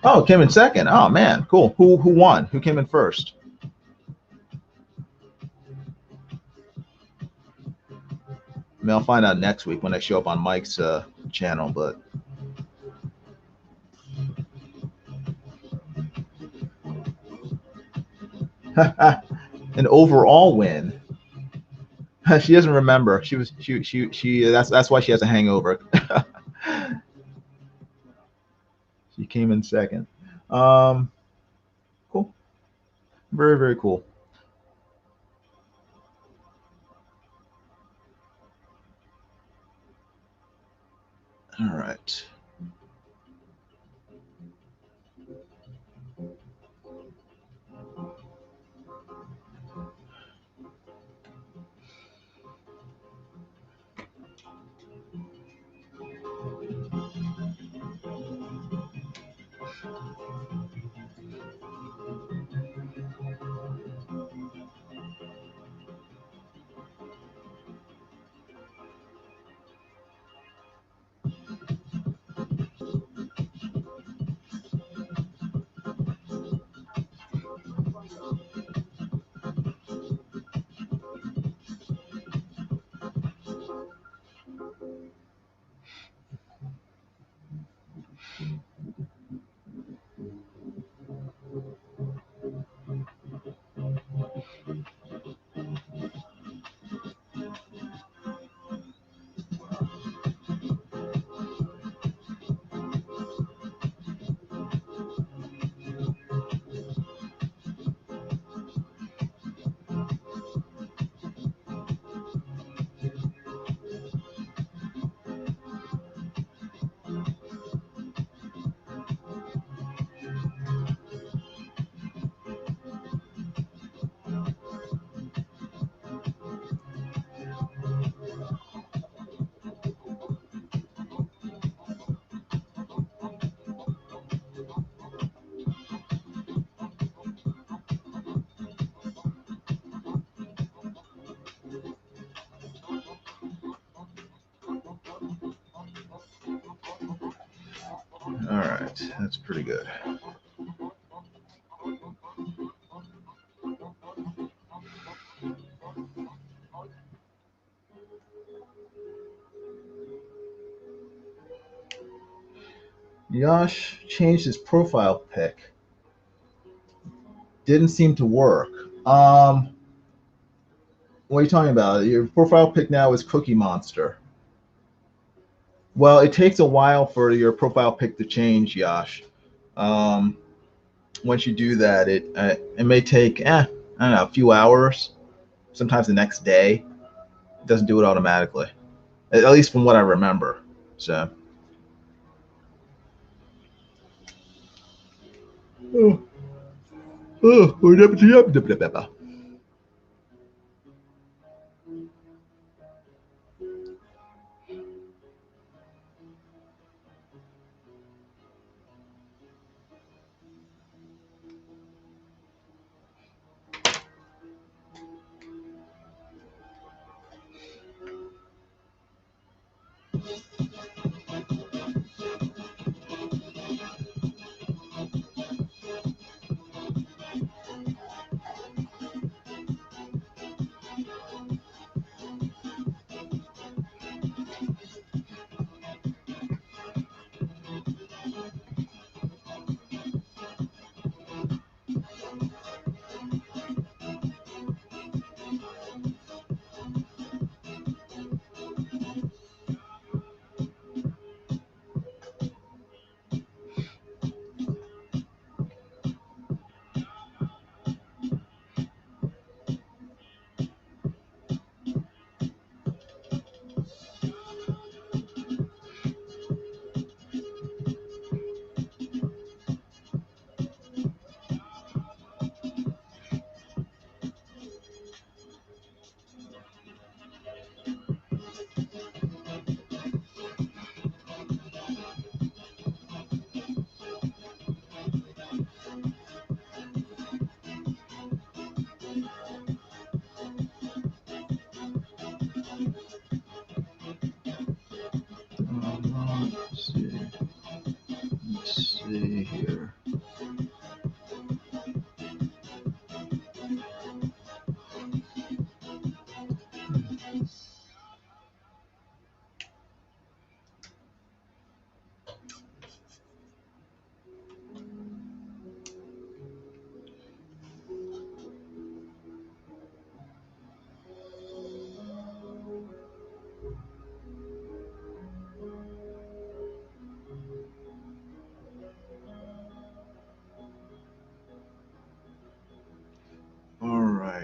Oh, came in second. Oh man, cool. Who won? Who came in first? I mean, I'll find out next week when I show up on Mike's channel. But An overall win. She doesn't remember. She that's why she has a hangover. She came in second. Cool. Very, very cool. All right. All right, that's pretty good. Yash changed his profile pic. Didn't seem to work. What are you talking about? Your profile pic now is Cookie Monster. Well, it takes a while for your profile pic to change, Yash. Um, Once you do that, it may take I don't know, a few hours, sometimes the next day. It doesn't do it automatically, at least from what I remember. So. Oh, oh, let's see. Let's see here.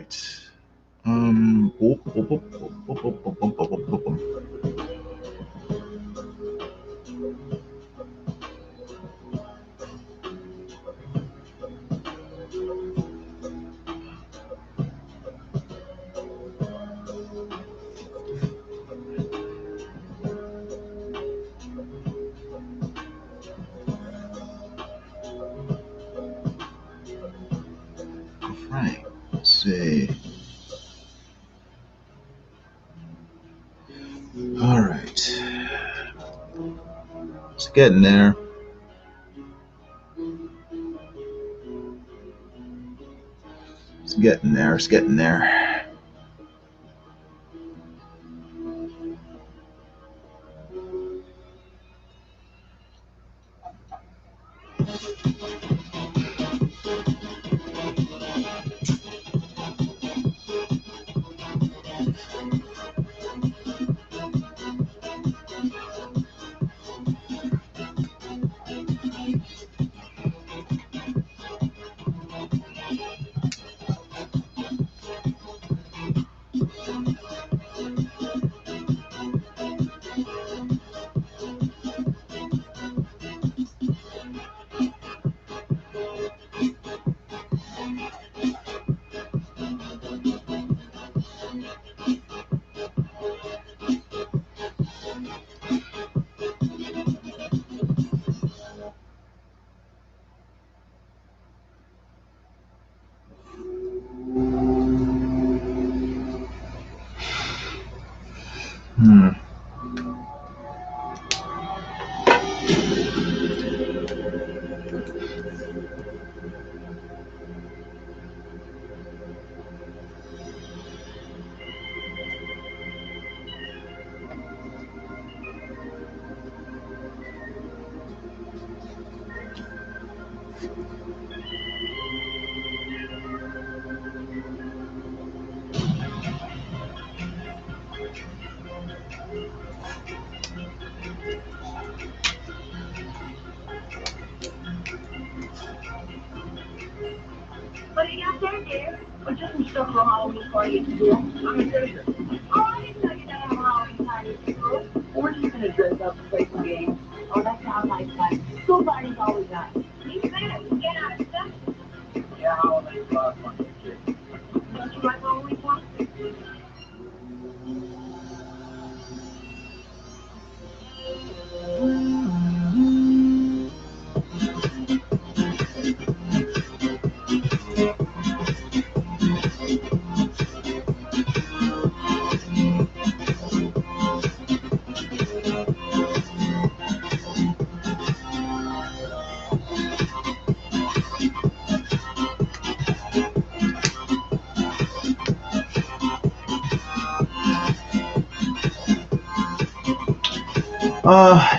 right. Right. Let's see. All right. It's getting there. It's getting there. It's getting there. What do you got there, dear? Or just some stuff for Halloween party at school? I'm a treasure. Oh, I didn't know you don't have a Halloween party at school. Well, we're just gonna dress up and play some games. Oh, that sounds like fun. School parties always nice. You better get out of stuff. Yeah, Halloween's a lot of fun, kid. Don't you like Halloween fun?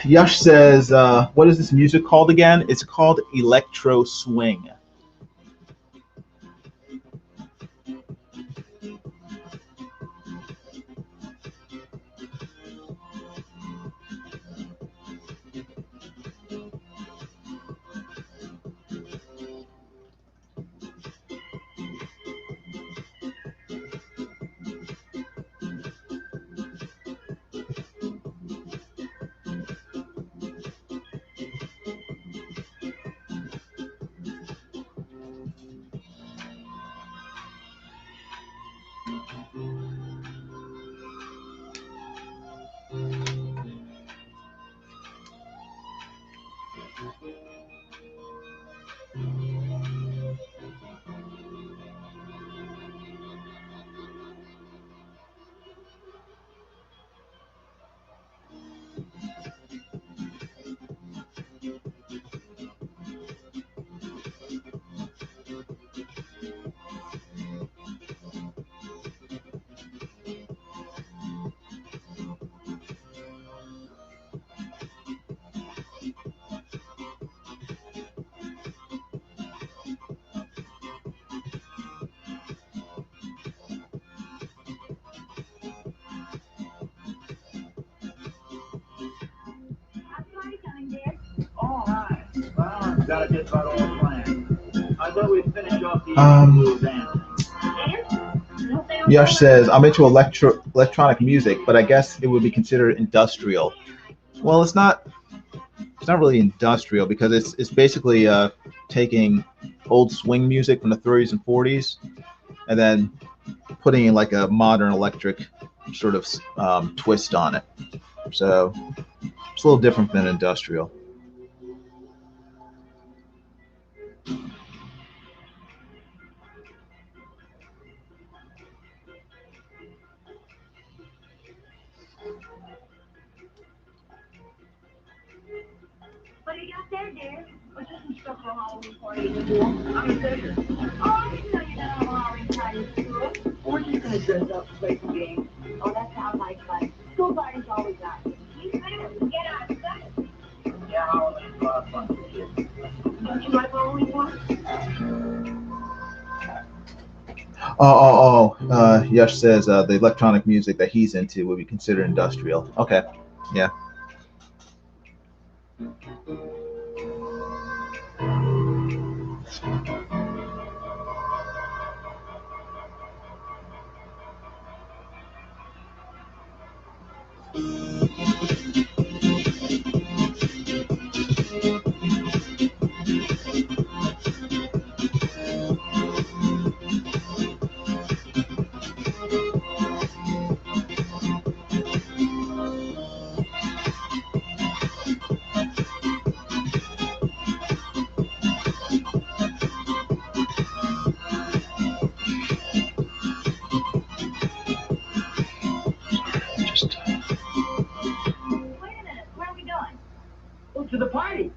Yash says, what is this music called again? It's called Electro Swing. Got to get about all planned. I thought we'd finish off the blue dancing. And? Yash says, I'm into electronic music, but I guess it would be considered industrial. Well, it's not really industrial because it's basically taking old swing music from the 30s and 40s and then putting in like a modern electric sort of twist on it. So it's a little different than industrial. What do you got there, dear? Or just some stuff for a Halloween party in school? I'm a sister. Oh, I didn't know you did a Halloween party in school. We're just gonna dress up and play some games. Oh, that sounds like fun. School parties always are. You better get outside. Yeah, Halloween's a lot of fun for kids. Don't you like Halloween parties? Yash says the electronic music that he's into would be considered industrial. Okay, yeah. Wait a minute, where are we going? Oh, to the party.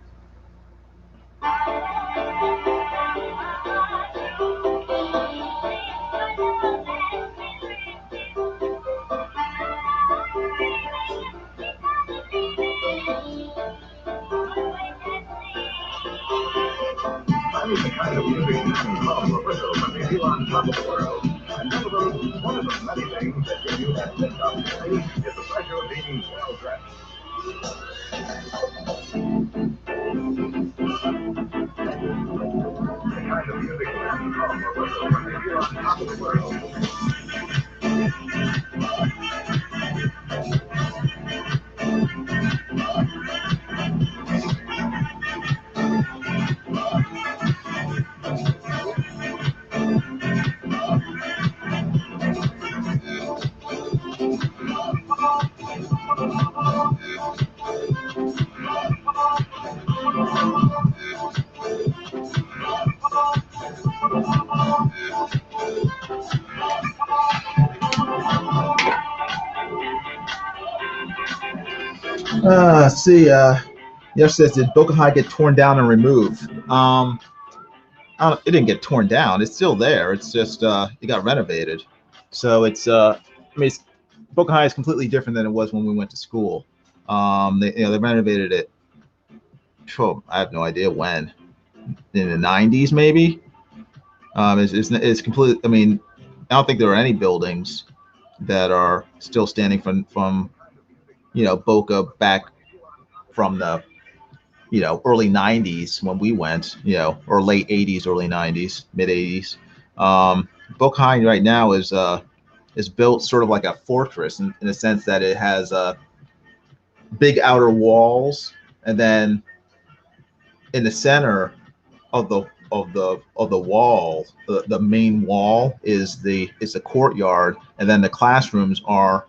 That is the kind of music you can call a rhythm when they feel on top of the world. And gentlemen, one of the many things that give you that lift up feeling is the pleasure of being well dressed. The kind of music you can call a rhythm when they feel on top of the world. Let's see. Yash says, did Boca High get torn down and removed? It didn't get torn down. It's still there. It's just it got renovated. So Boca High is completely different than it was when we went to school. They renovated it. Oh, I have no idea when. In the 90s, maybe. It's completely. I mean, I don't think there are any buildings that are still standing from Boca back from the early 90s when we went, or late 80s, early 90s, mid 80s. Boca High right now is built sort of like a fortress in the sense that it has big outer walls, and then in the center of the wall, the main wall is the courtyard, and then the classrooms are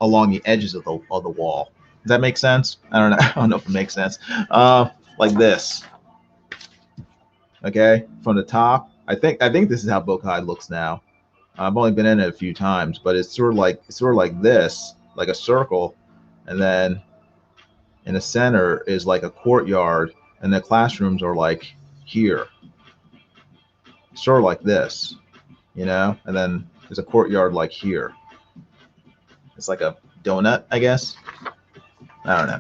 along the edges of the wall. Does that make sense? I don't know. I don't know if it makes sense. Like this. Okay, from the top. I think this is how Boca High looks now. I've only been in it a few times, but it's sort of like this, like a circle, and then in the center is like a courtyard, and the classrooms are like here, sort of like this, and then there's a courtyard like here. It's like a donut, I guess. I don't know.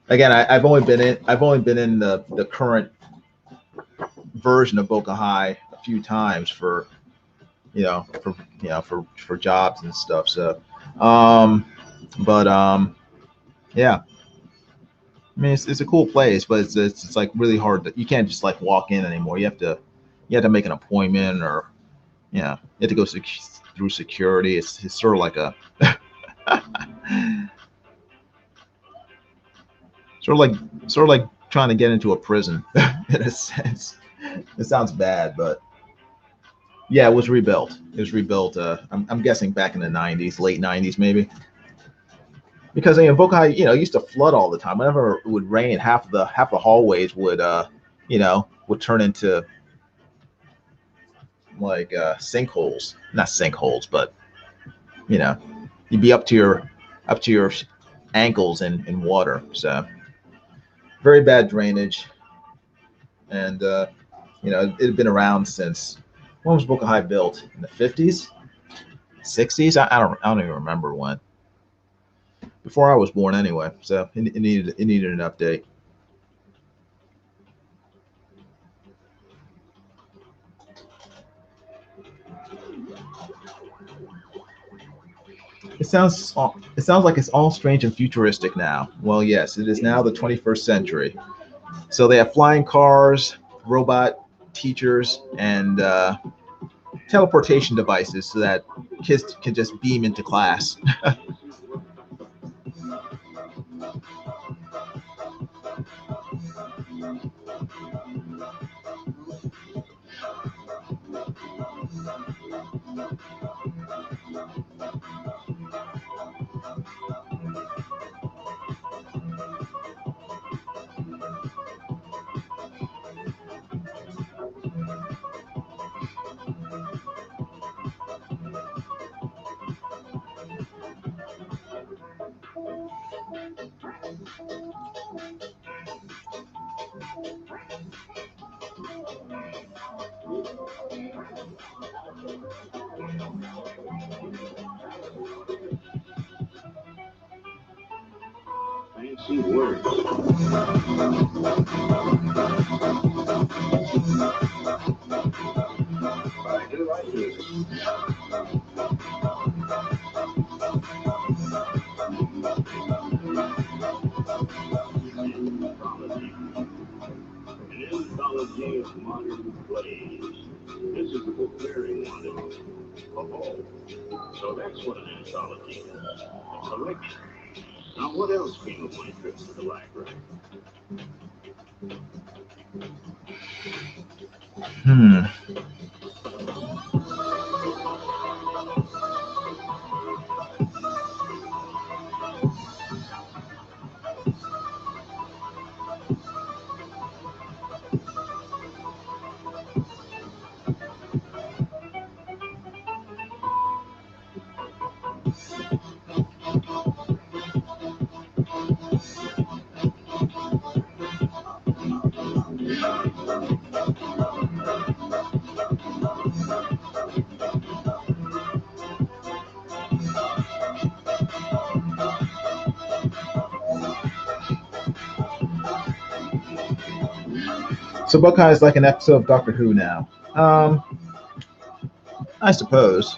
Again, I've only been in the current version of Boca High a few times for jobs and stuff. So, yeah. I mean, it's a cool place, but it's like really hard you can't just like walk in anymore. You have to make an appointment or You have to go through security. It's sort of like a sort of like sort of like trying to get into a prison in a sense. It sounds bad, but yeah, it was rebuilt. It was rebuilt. I'm guessing back in the '90s, late '90s maybe. Because Boca High, used to flood all the time. Whenever it would rain, half the hallways would, would turn into like sinkholes. Not sinkholes, but you know, you'd be up to your ankles in water. So very bad drainage, and it had been around since when was Boca High built? In the '50s, '60s? I don't even remember when. Before I was born, anyway. So it needed an update. It sounds like it's all strange and futuristic now. Well, yes, it is now the 21st century. So they have flying cars, robot teachers, and teleportation devices so that kids can just beam into class. Fancy words. But I do like music. Anthology. An anthology of modern plays. This is the book Mary wanted. Oh, so that's what an anthology is. A collection. Now, what else came of my trip to the library? Hmm. So Buckeye is like an episode of Doctor Who now. I suppose.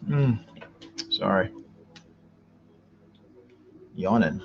Mm, sorry, yawning.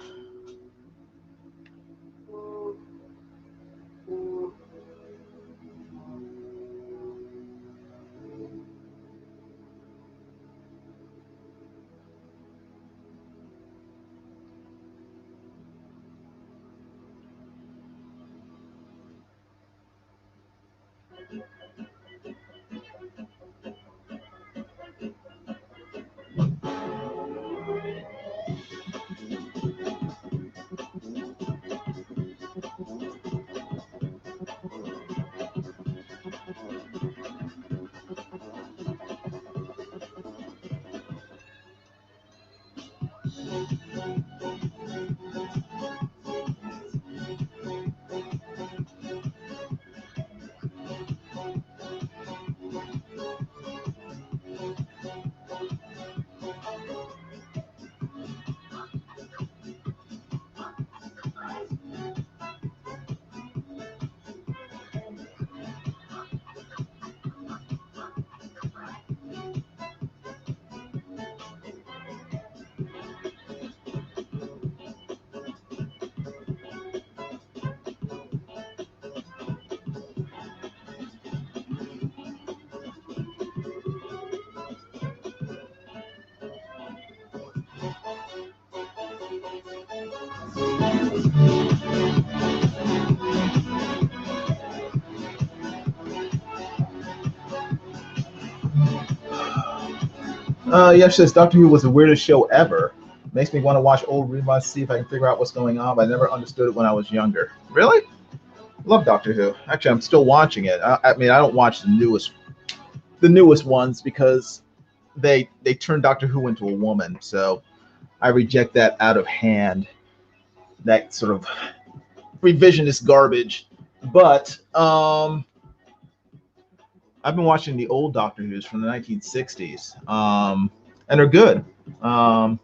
Yes, says Doctor Who was the weirdest show ever. Makes me want to watch old reruns, see if I can figure out what's going on. But I never understood it when I was younger. Really? Love Doctor Who. Actually, I'm still watching it. I mean, I don't watch the newest ones because they turned Doctor Who into a woman. So I reject that out of hand. That sort of revisionist garbage. But I've been watching the old Doctor Who's from the 1960s, and they're good. Um,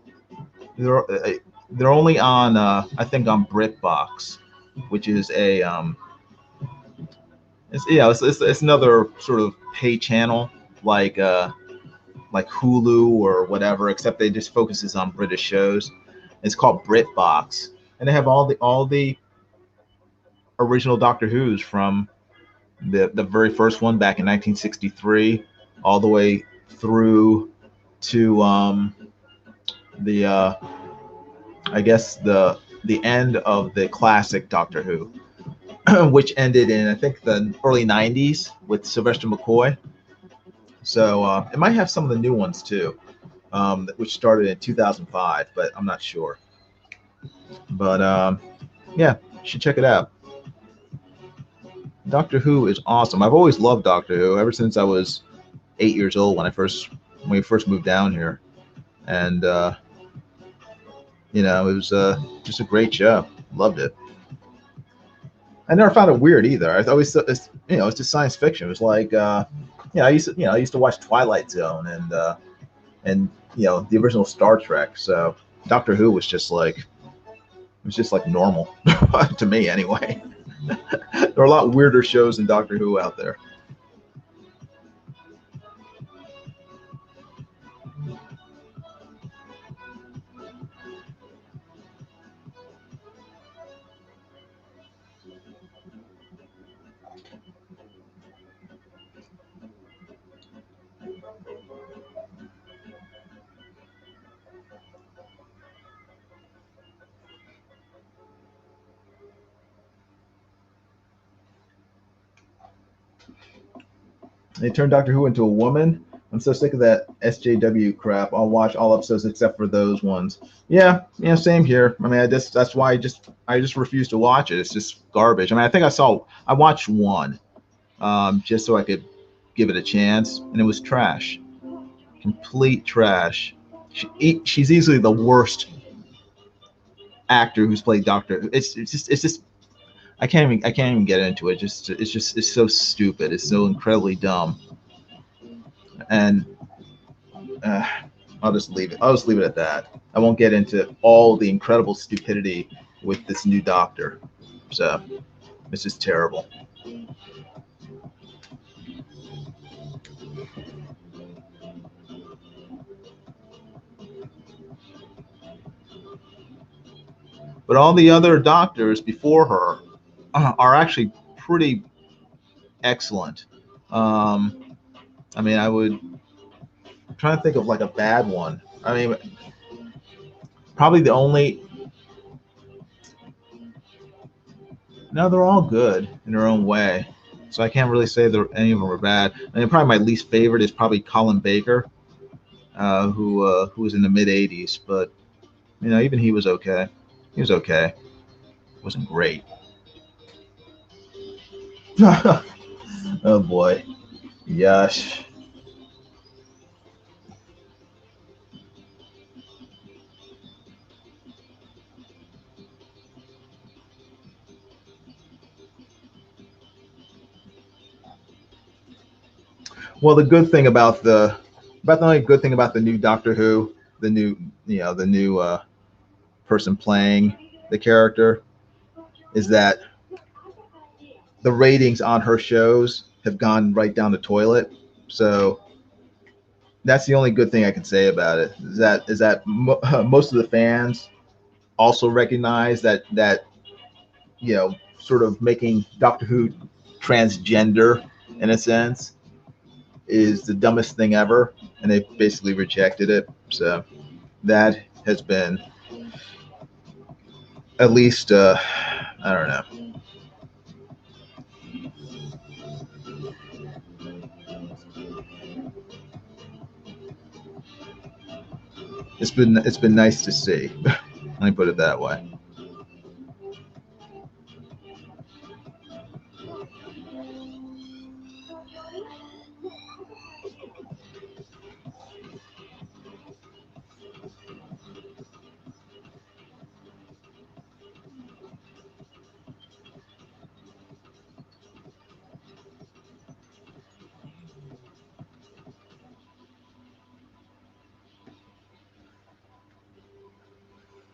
they're they're only on I think on BritBox, which is a it's another sort of pay channel like Hulu or whatever, except they just focuses on British shows. It's called BritBox, and they have all the original Doctor Who's from the very first one back in 1963, all the way through to the I guess the end of the classic Doctor Who, which ended in I think the early 90s with Sylvester McCoy. So it might have some of the new ones too, which started in 2005, but I'm not sure. But yeah, you should check it out. Doctor Who is awesome. I've always loved Doctor Who ever since I was 8 years old when we first moved down here, and it was just a great show. Loved it. I never found it weird either. I always thought it's just science fiction. It was like I used to watch Twilight Zone and the original Star Trek. So Doctor Who was just like normal to me anyway. There are a lot weirder shows than Doctor Who out there. They turned Doctor Who into a woman. I'm so sick of that SJW crap. I'll watch all episodes except for those ones. Yeah, same here. I mean, that's why I just refuse to watch it. It's just garbage. I mean, I watched one, just so I could give it a chance, and it was trash, complete trash. She's easily the worst actor who's played Doctor. It's just I can't even get into it. It's so stupid. It's so incredibly dumb. And I'll just leave it. I'll just leave it at that. I won't get into all the incredible stupidity with this new Doctor. So it's just terrible. But all the other Doctors before her are actually pretty excellent. I mean, I'm trying to think of like a bad one. I mean, probably the only. No, they're all good in their own way, so I can't really say that any of them are bad. I mean, probably my least favorite is probably Colin Baker, who was in the mid '80s, but even he was okay. He was okay. Wasn't great. Oh boy, Yush. Well, the only good thing about the new Doctor Who, the new person playing the character, is that the ratings on her shows have gone right down the toilet. So that's the only good thing I can say about it. Is that most of the fans also recognize that sort of making Doctor Who transgender in a sense is the dumbest thing ever, and they basically rejected it. So that has been at least I don't know. It's been nice to see. Let me put it that way.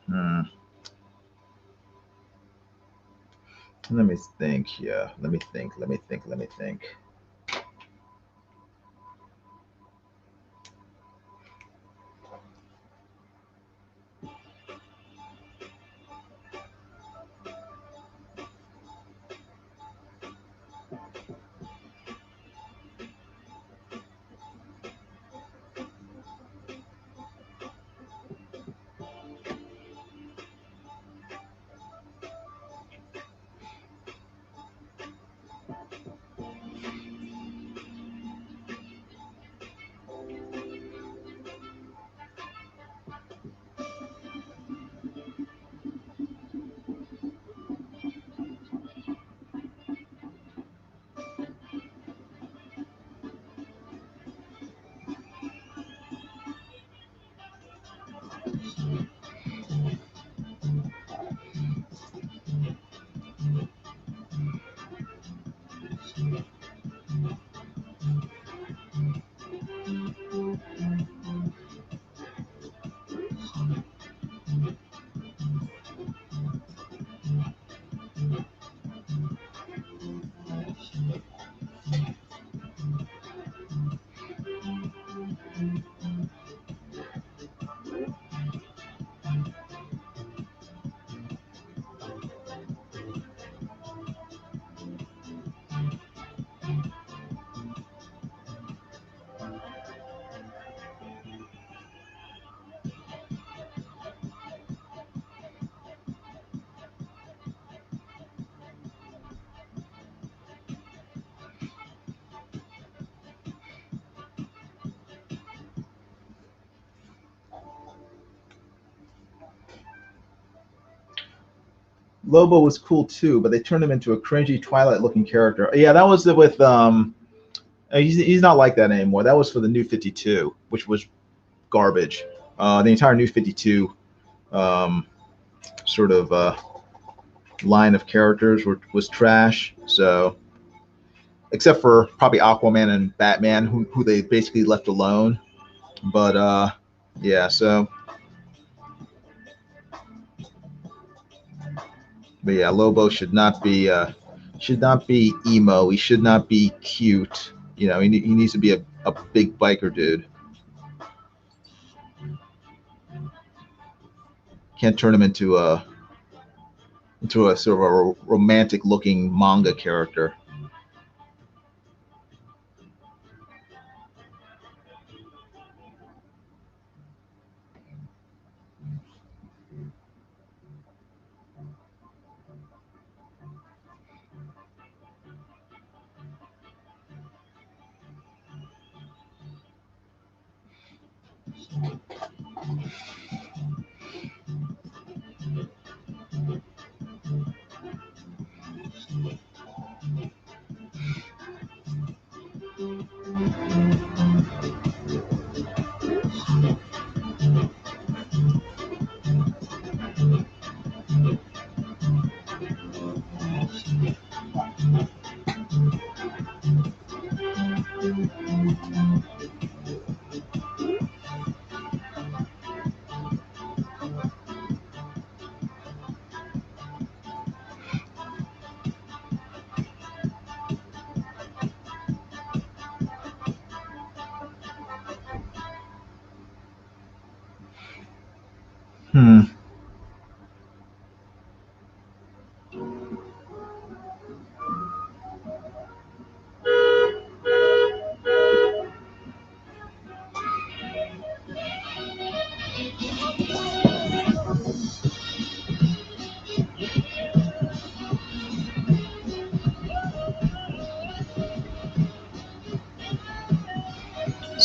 Hmm. Let me think. Yeah. Let me think. Let me think. Let me think. Lobo was cool too, but they turned him into a cringy Twilight-looking character. Yeah, that was with he's not like that anymore. That was for the New 52, which was garbage. The entire New 52 sort of line of characters was trash. So, except for probably Aquaman and Batman, who they basically left alone. But yeah, so. But yeah, Lobo should not be emo. He should not be cute. You know, he needs to be a big biker dude. Can't turn him into a sort of a romantic looking manga character. Hmm.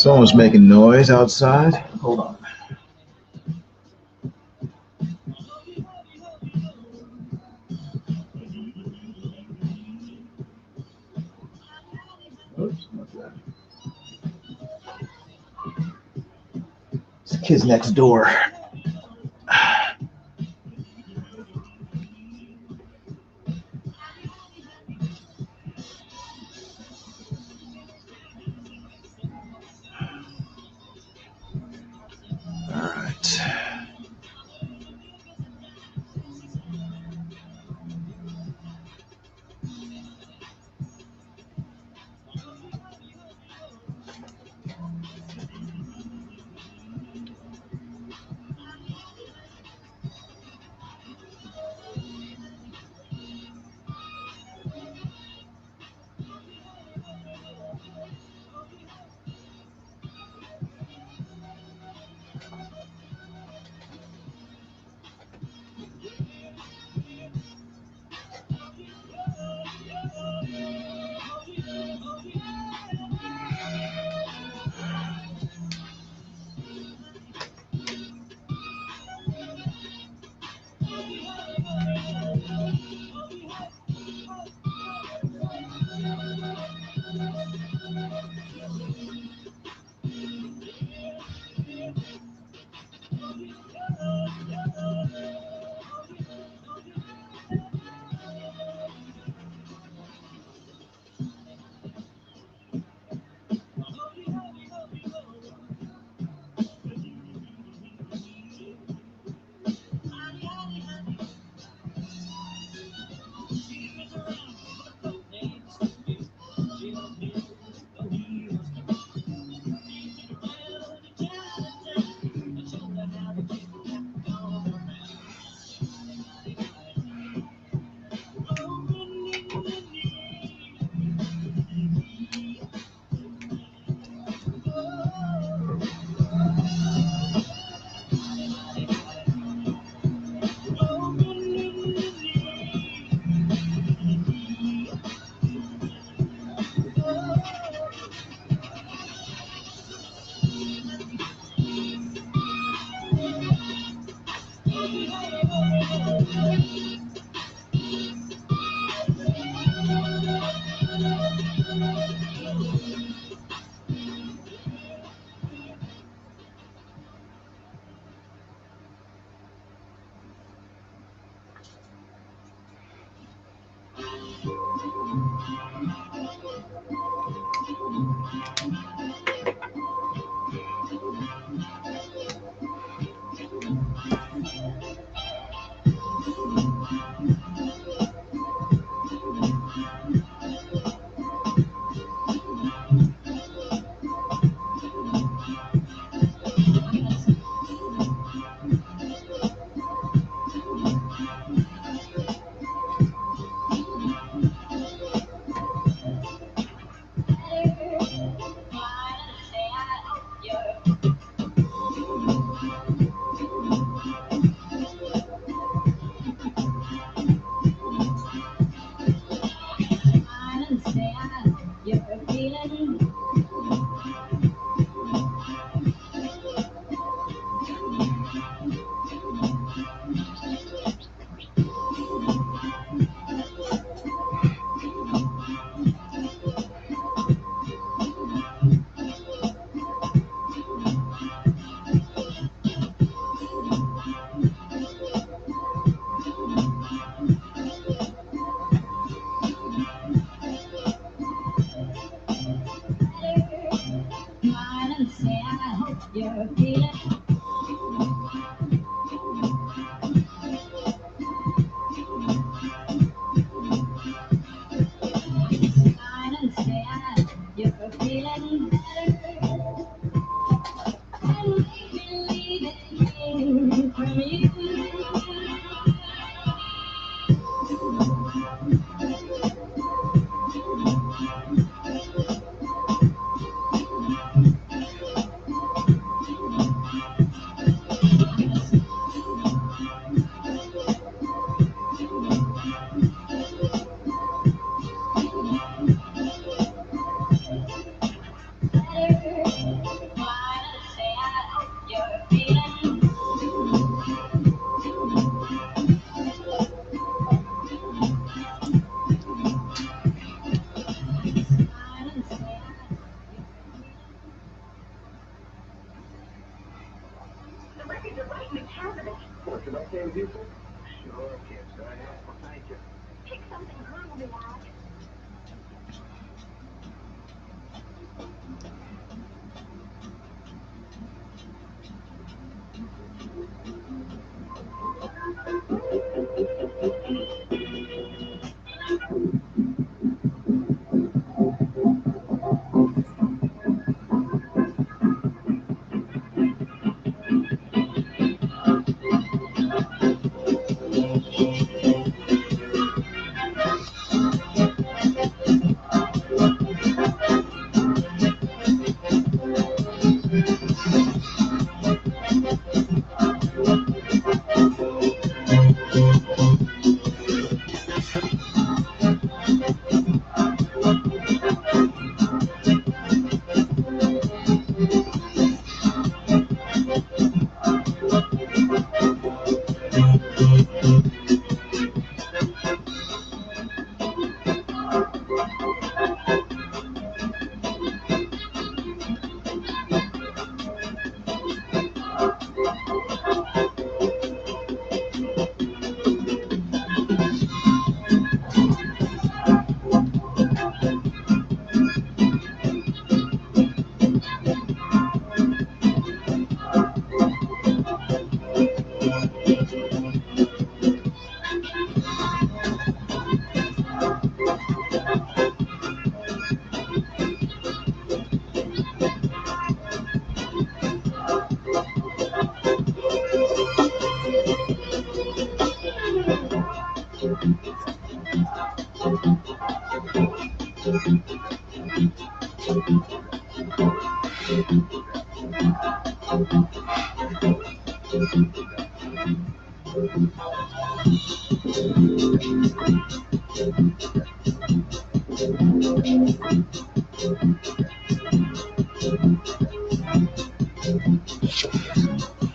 Someone's making noise outside. Hold on. Oops, not that. It's the kids next door. All right. it okay with you, sir? Sure, kid. Go ahead. Well, thank you. Pick something groovy like.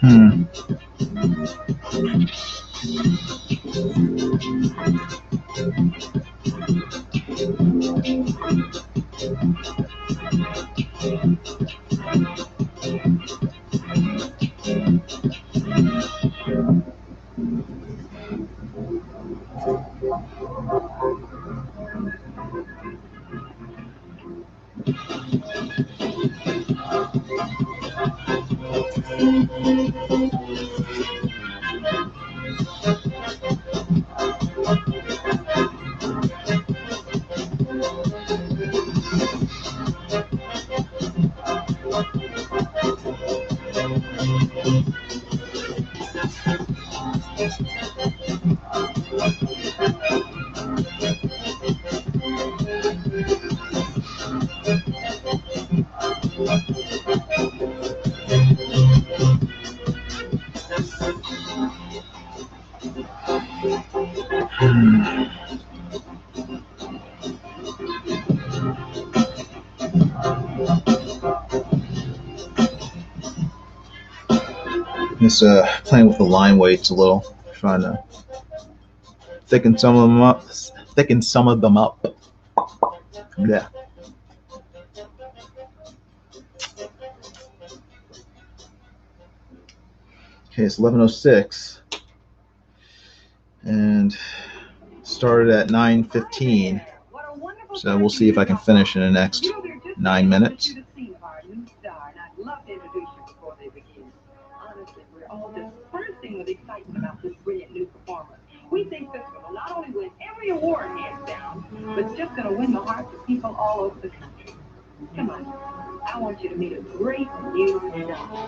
Hmm. Just playing with the line weights a little, trying to thicken some of them up. Thicken some of them up. Yeah. Okay, it's 11:06, and started at 9:15. So we'll see if I can finish in the next 9 minutes. Honestly, we're all just bursting with excitement about this brilliant new performer. We think this one will not only win every award hands down, but it's just going to win the hearts of people all over the country. Come on, I want you to meet a great new star.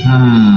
Hmm.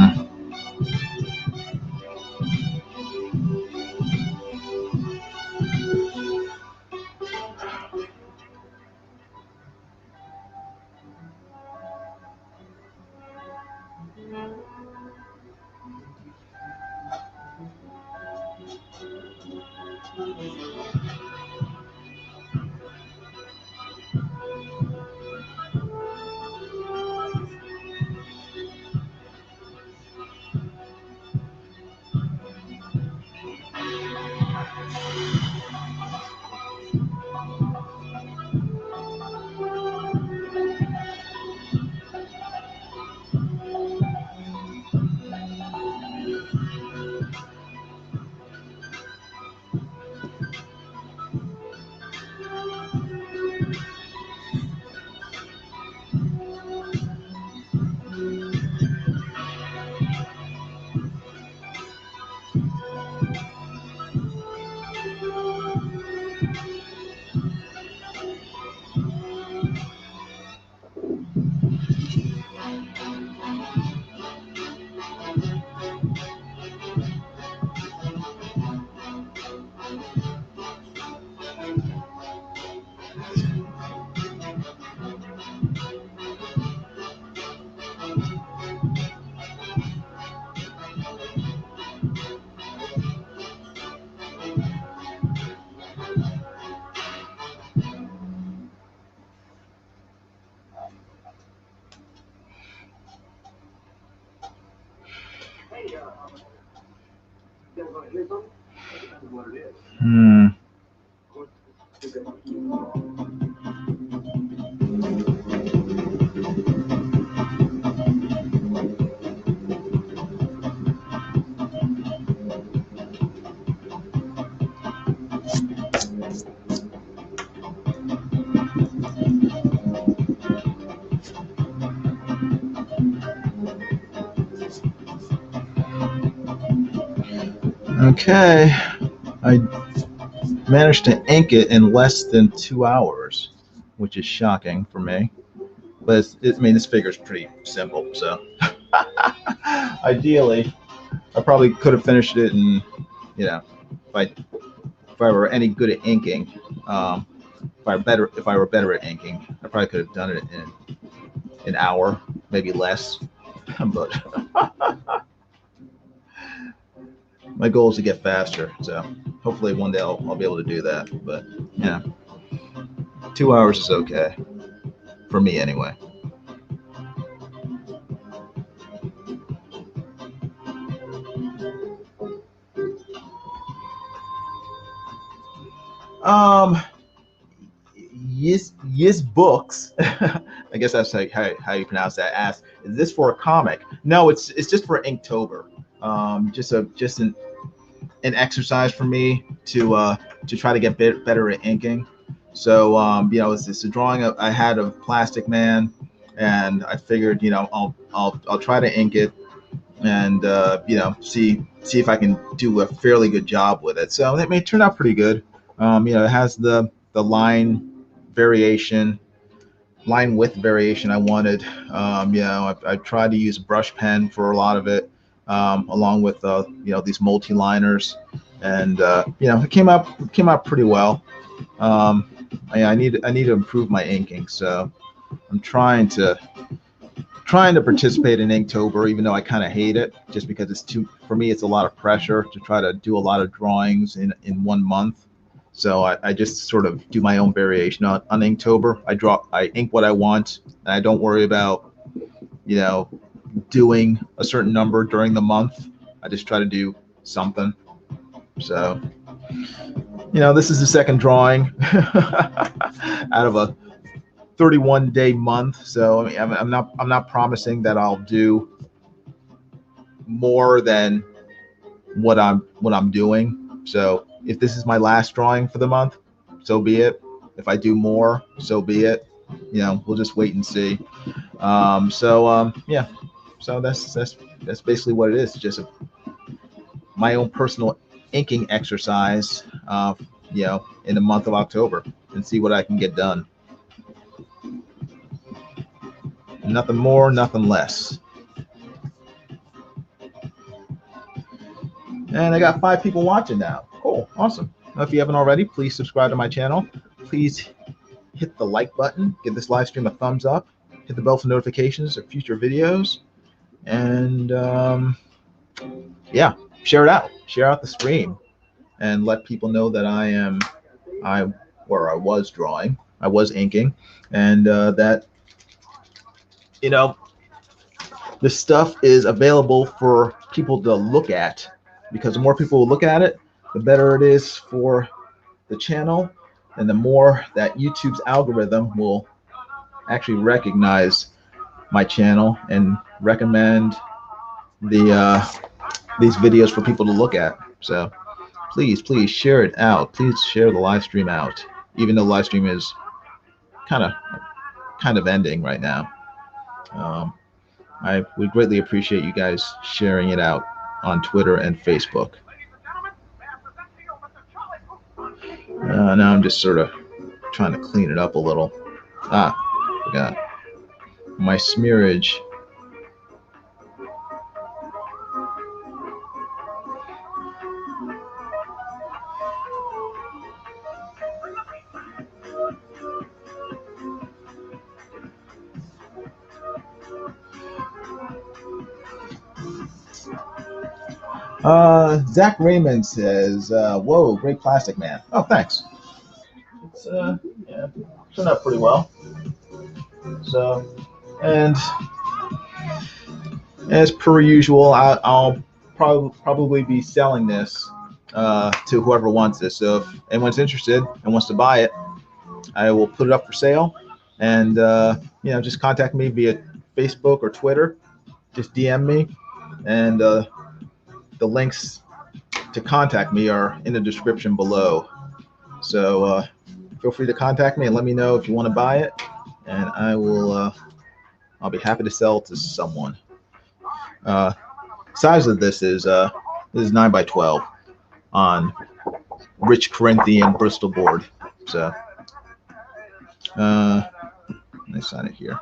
Hey, you guys want to hear something? Depends what it is. Hmm. Okay, I managed to ink it in less than 2 hours, which is shocking for me. But I mean, this figure is pretty simple, so ideally, I probably could have finished it in, if I were any good at inking, if I were better at inking, I probably could have done it in an hour, maybe less. But my goal is to get faster, so hopefully one day I'll be able to do that. But yeah, 2 hours is okay for me anyway. Um, yes books. I guess that's like how you pronounce that. Ask, is this for a comic? No, it's just for Inktober. Just an exercise for me to try to get better at inking. So it's a drawing I had of Plastic Man, and I figured I'll try to ink it and see if I can do a fairly good job with it. So it may turn out pretty good. It has the line width variation I wanted. I tried to use a brush pen for a lot of it, along with these multi-liners, and it came out pretty well. I need to improve my inking, so I'm trying to participate in Inktober, even though I kind of hate it, just because for me, it's a lot of pressure to try to do a lot of drawings in 1 month. So I just sort of do my own variation on Inktober. I ink what I want, and I don't worry about, doing a certain number during the month. I just try to do something. So, this is the second drawing out of a 31-day month. So I mean, I'm not promising that I'll do more than what I'm doing. So if this is my last drawing for the month, so be it. If I do more, so be it. We'll just wait and see. Yeah. So that's basically what it is. Just my own personal inking exercise, in the month of October, and see what I can get done. Nothing more, nothing less. And I got 5 people watching now. Cool, awesome. Now, if you haven't already, please subscribe to my channel. Please hit the like button, give this live stream a thumbs up, hit the bell for notifications of future videos, and yeah, share it out. Share out the stream, and let people know that I was drawing, I was inking, and that this stuff is available for people to look at, because the more people will look at it, the better it is for the channel, and the more that YouTube's algorithm will actually recognize my channel and recommend these videos for people to look at. So please share it out. Please share the live stream out, even though the live stream is kind of ending right now. I would greatly appreciate you guys sharing it out on Twitter and Facebook. Now I'm just sort of trying to clean it up a little. Forgot my smearage. Zach Raymond says, "Whoa, great plastic, man." Oh, thanks. It's yeah, turned out pretty well. So, and as per usual, I'll probably be selling this to whoever wants this. So if anyone's interested and wants to buy it, I will put it up for sale. And just contact me via Facebook or Twitter. Just DM me, and the links to contact me are in the description below. So feel free to contact me and let me know if you want to buy it, and I will. I'll be happy to sell it to someone. Size of this is 9 by 12 on rich Corinthian Bristol board. So let me sign it here.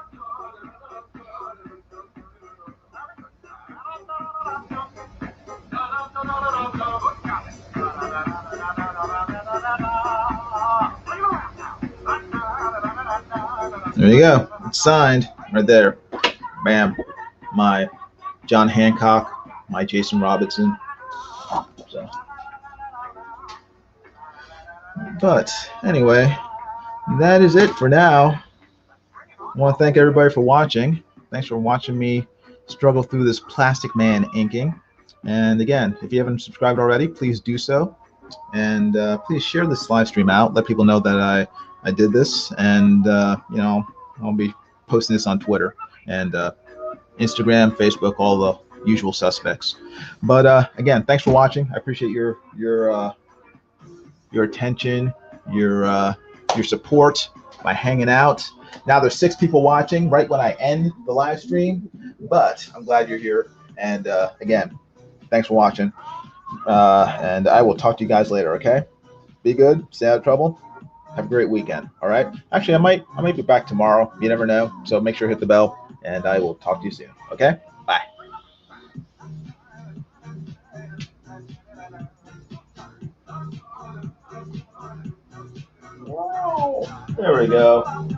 There you go. It's signed right there. Bam. My John Hancock, my Jason Robinson. So, but anyway, that is it for now. I want to thank everybody for watching. Thanks for watching me struggle through this Plastic Man inking. And again, if you haven't subscribed already, please do so. And please share this live stream out. Let people know that I did this. And, I'll be posting this on Twitter and Instagram, Facebook, all the usual suspects. But again, thanks for watching. I appreciate your attention, your support by hanging out. Now there's 6 people watching right when I end the live stream, but I'm glad you're here. And again, thanks for watching. And I will talk to you guys later. Okay? Be good. Stay out of trouble. Have a great weekend. All right. Actually, I might be back tomorrow. You never know. So make sure to hit the bell, and I will talk to you soon. Okay? Bye. Whoa. There we go.